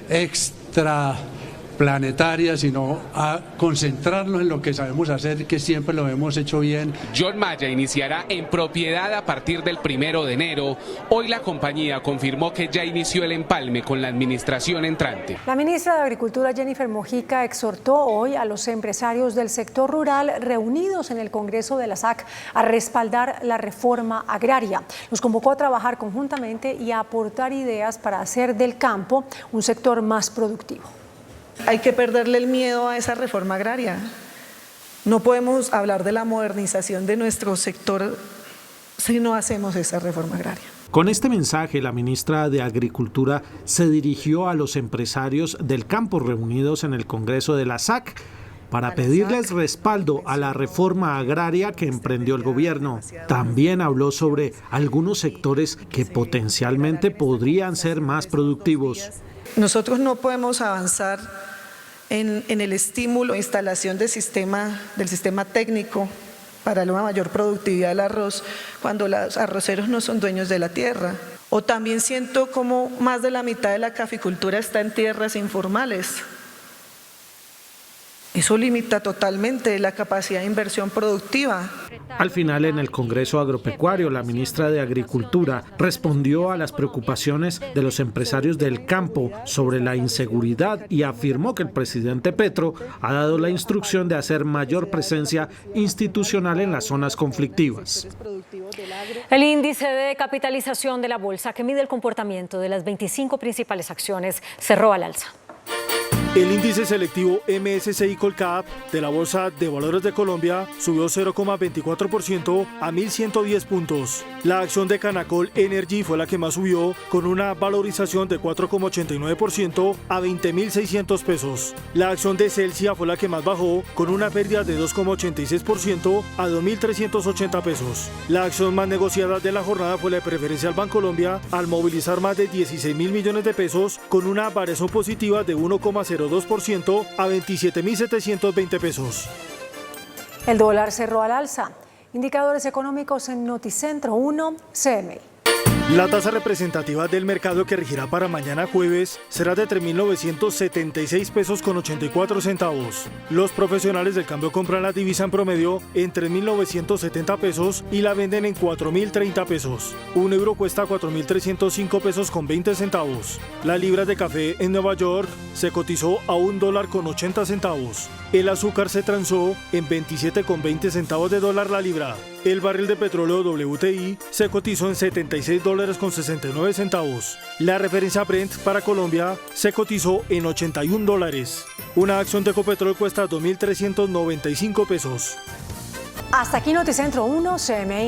extraplanetarias, sino a concentrarnos en lo que sabemos hacer, que siempre lo hemos hecho bien. John Maya iniciará en propiedad a partir del 1 de enero. Hoy la compañía confirmó que ya inició el empalme con la administración entrante. La ministra de Agricultura, Jennifer Mojica, exhortó hoy a los empresarios del sector rural reunidos en el Congreso de la SAC a respaldar la reforma agraria. Los convocó a trabajar conjuntamente y a aportar ideas para hacer del campo un sector más productivo. Hay que perderle el miedo a esa reforma agraria. No podemos hablar de la modernización de nuestro sector si no hacemos esa reforma agraria. Con este mensaje, la ministra de Agricultura se dirigió a los empresarios del campo reunidos en el Congreso de la SAC para pedirles respaldo a la reforma agraria que emprendió el gobierno. También habló sobre algunos sectores que potencialmente podrían ser más productivos. Nosotros no podemos avanzar en el estímulo e instalación del sistema técnico para una mayor productividad del arroz cuando los arroceros no son dueños de la tierra. O también siento como más de la mitad de la caficultura está en tierras informales. Eso limita totalmente la capacidad de inversión productiva. Al final, en el Congreso Agropecuario, la ministra de Agricultura respondió a las preocupaciones de los empresarios del campo sobre la inseguridad y afirmó que el presidente Petro ha dado la instrucción de hacer mayor presencia institucional en las zonas conflictivas. El índice de capitalización de la bolsa, que mide el comportamiento de las 25 principales acciones, cerró al alza. El índice selectivo MSCI Colcap de la Bolsa de Valores de Colombia subió 0,24% a 1.110 puntos. La acción de Canacol Energy fue la que más subió, con una valorización de 4,89% a 20.600 pesos. La acción de Celsia fue la que más bajó, con una pérdida de 2,86% a 2.380 pesos. La acción más negociada de la jornada fue la de Preferencial Bancolombia, al movilizar más de 16.000 millones de pesos, con una variación positiva de 1,02% a 27.720 pesos. El dólar cerró al alza. Indicadores económicos en Noticentro 1 CMI. La tasa representativa del mercado que regirá para mañana jueves será de 3.976 pesos con 84 centavos. Los profesionales del cambio compran la divisa en promedio en 3.970 pesos y la venden en 4.030 pesos. Un euro cuesta 4.305 pesos con 20 centavos. La libra de café en Nueva York se cotizó a $1 con 80 centavos. El azúcar se transó en 27,20 centavos de dólar la libra. El barril de petróleo WTI se cotizó en $76 con 69 centavos. La referencia Brent para Colombia se cotizó en $81. Una acción de Ecopetrol cuesta 2.395 pesos. Hasta aquí Noticentro 1 CMI.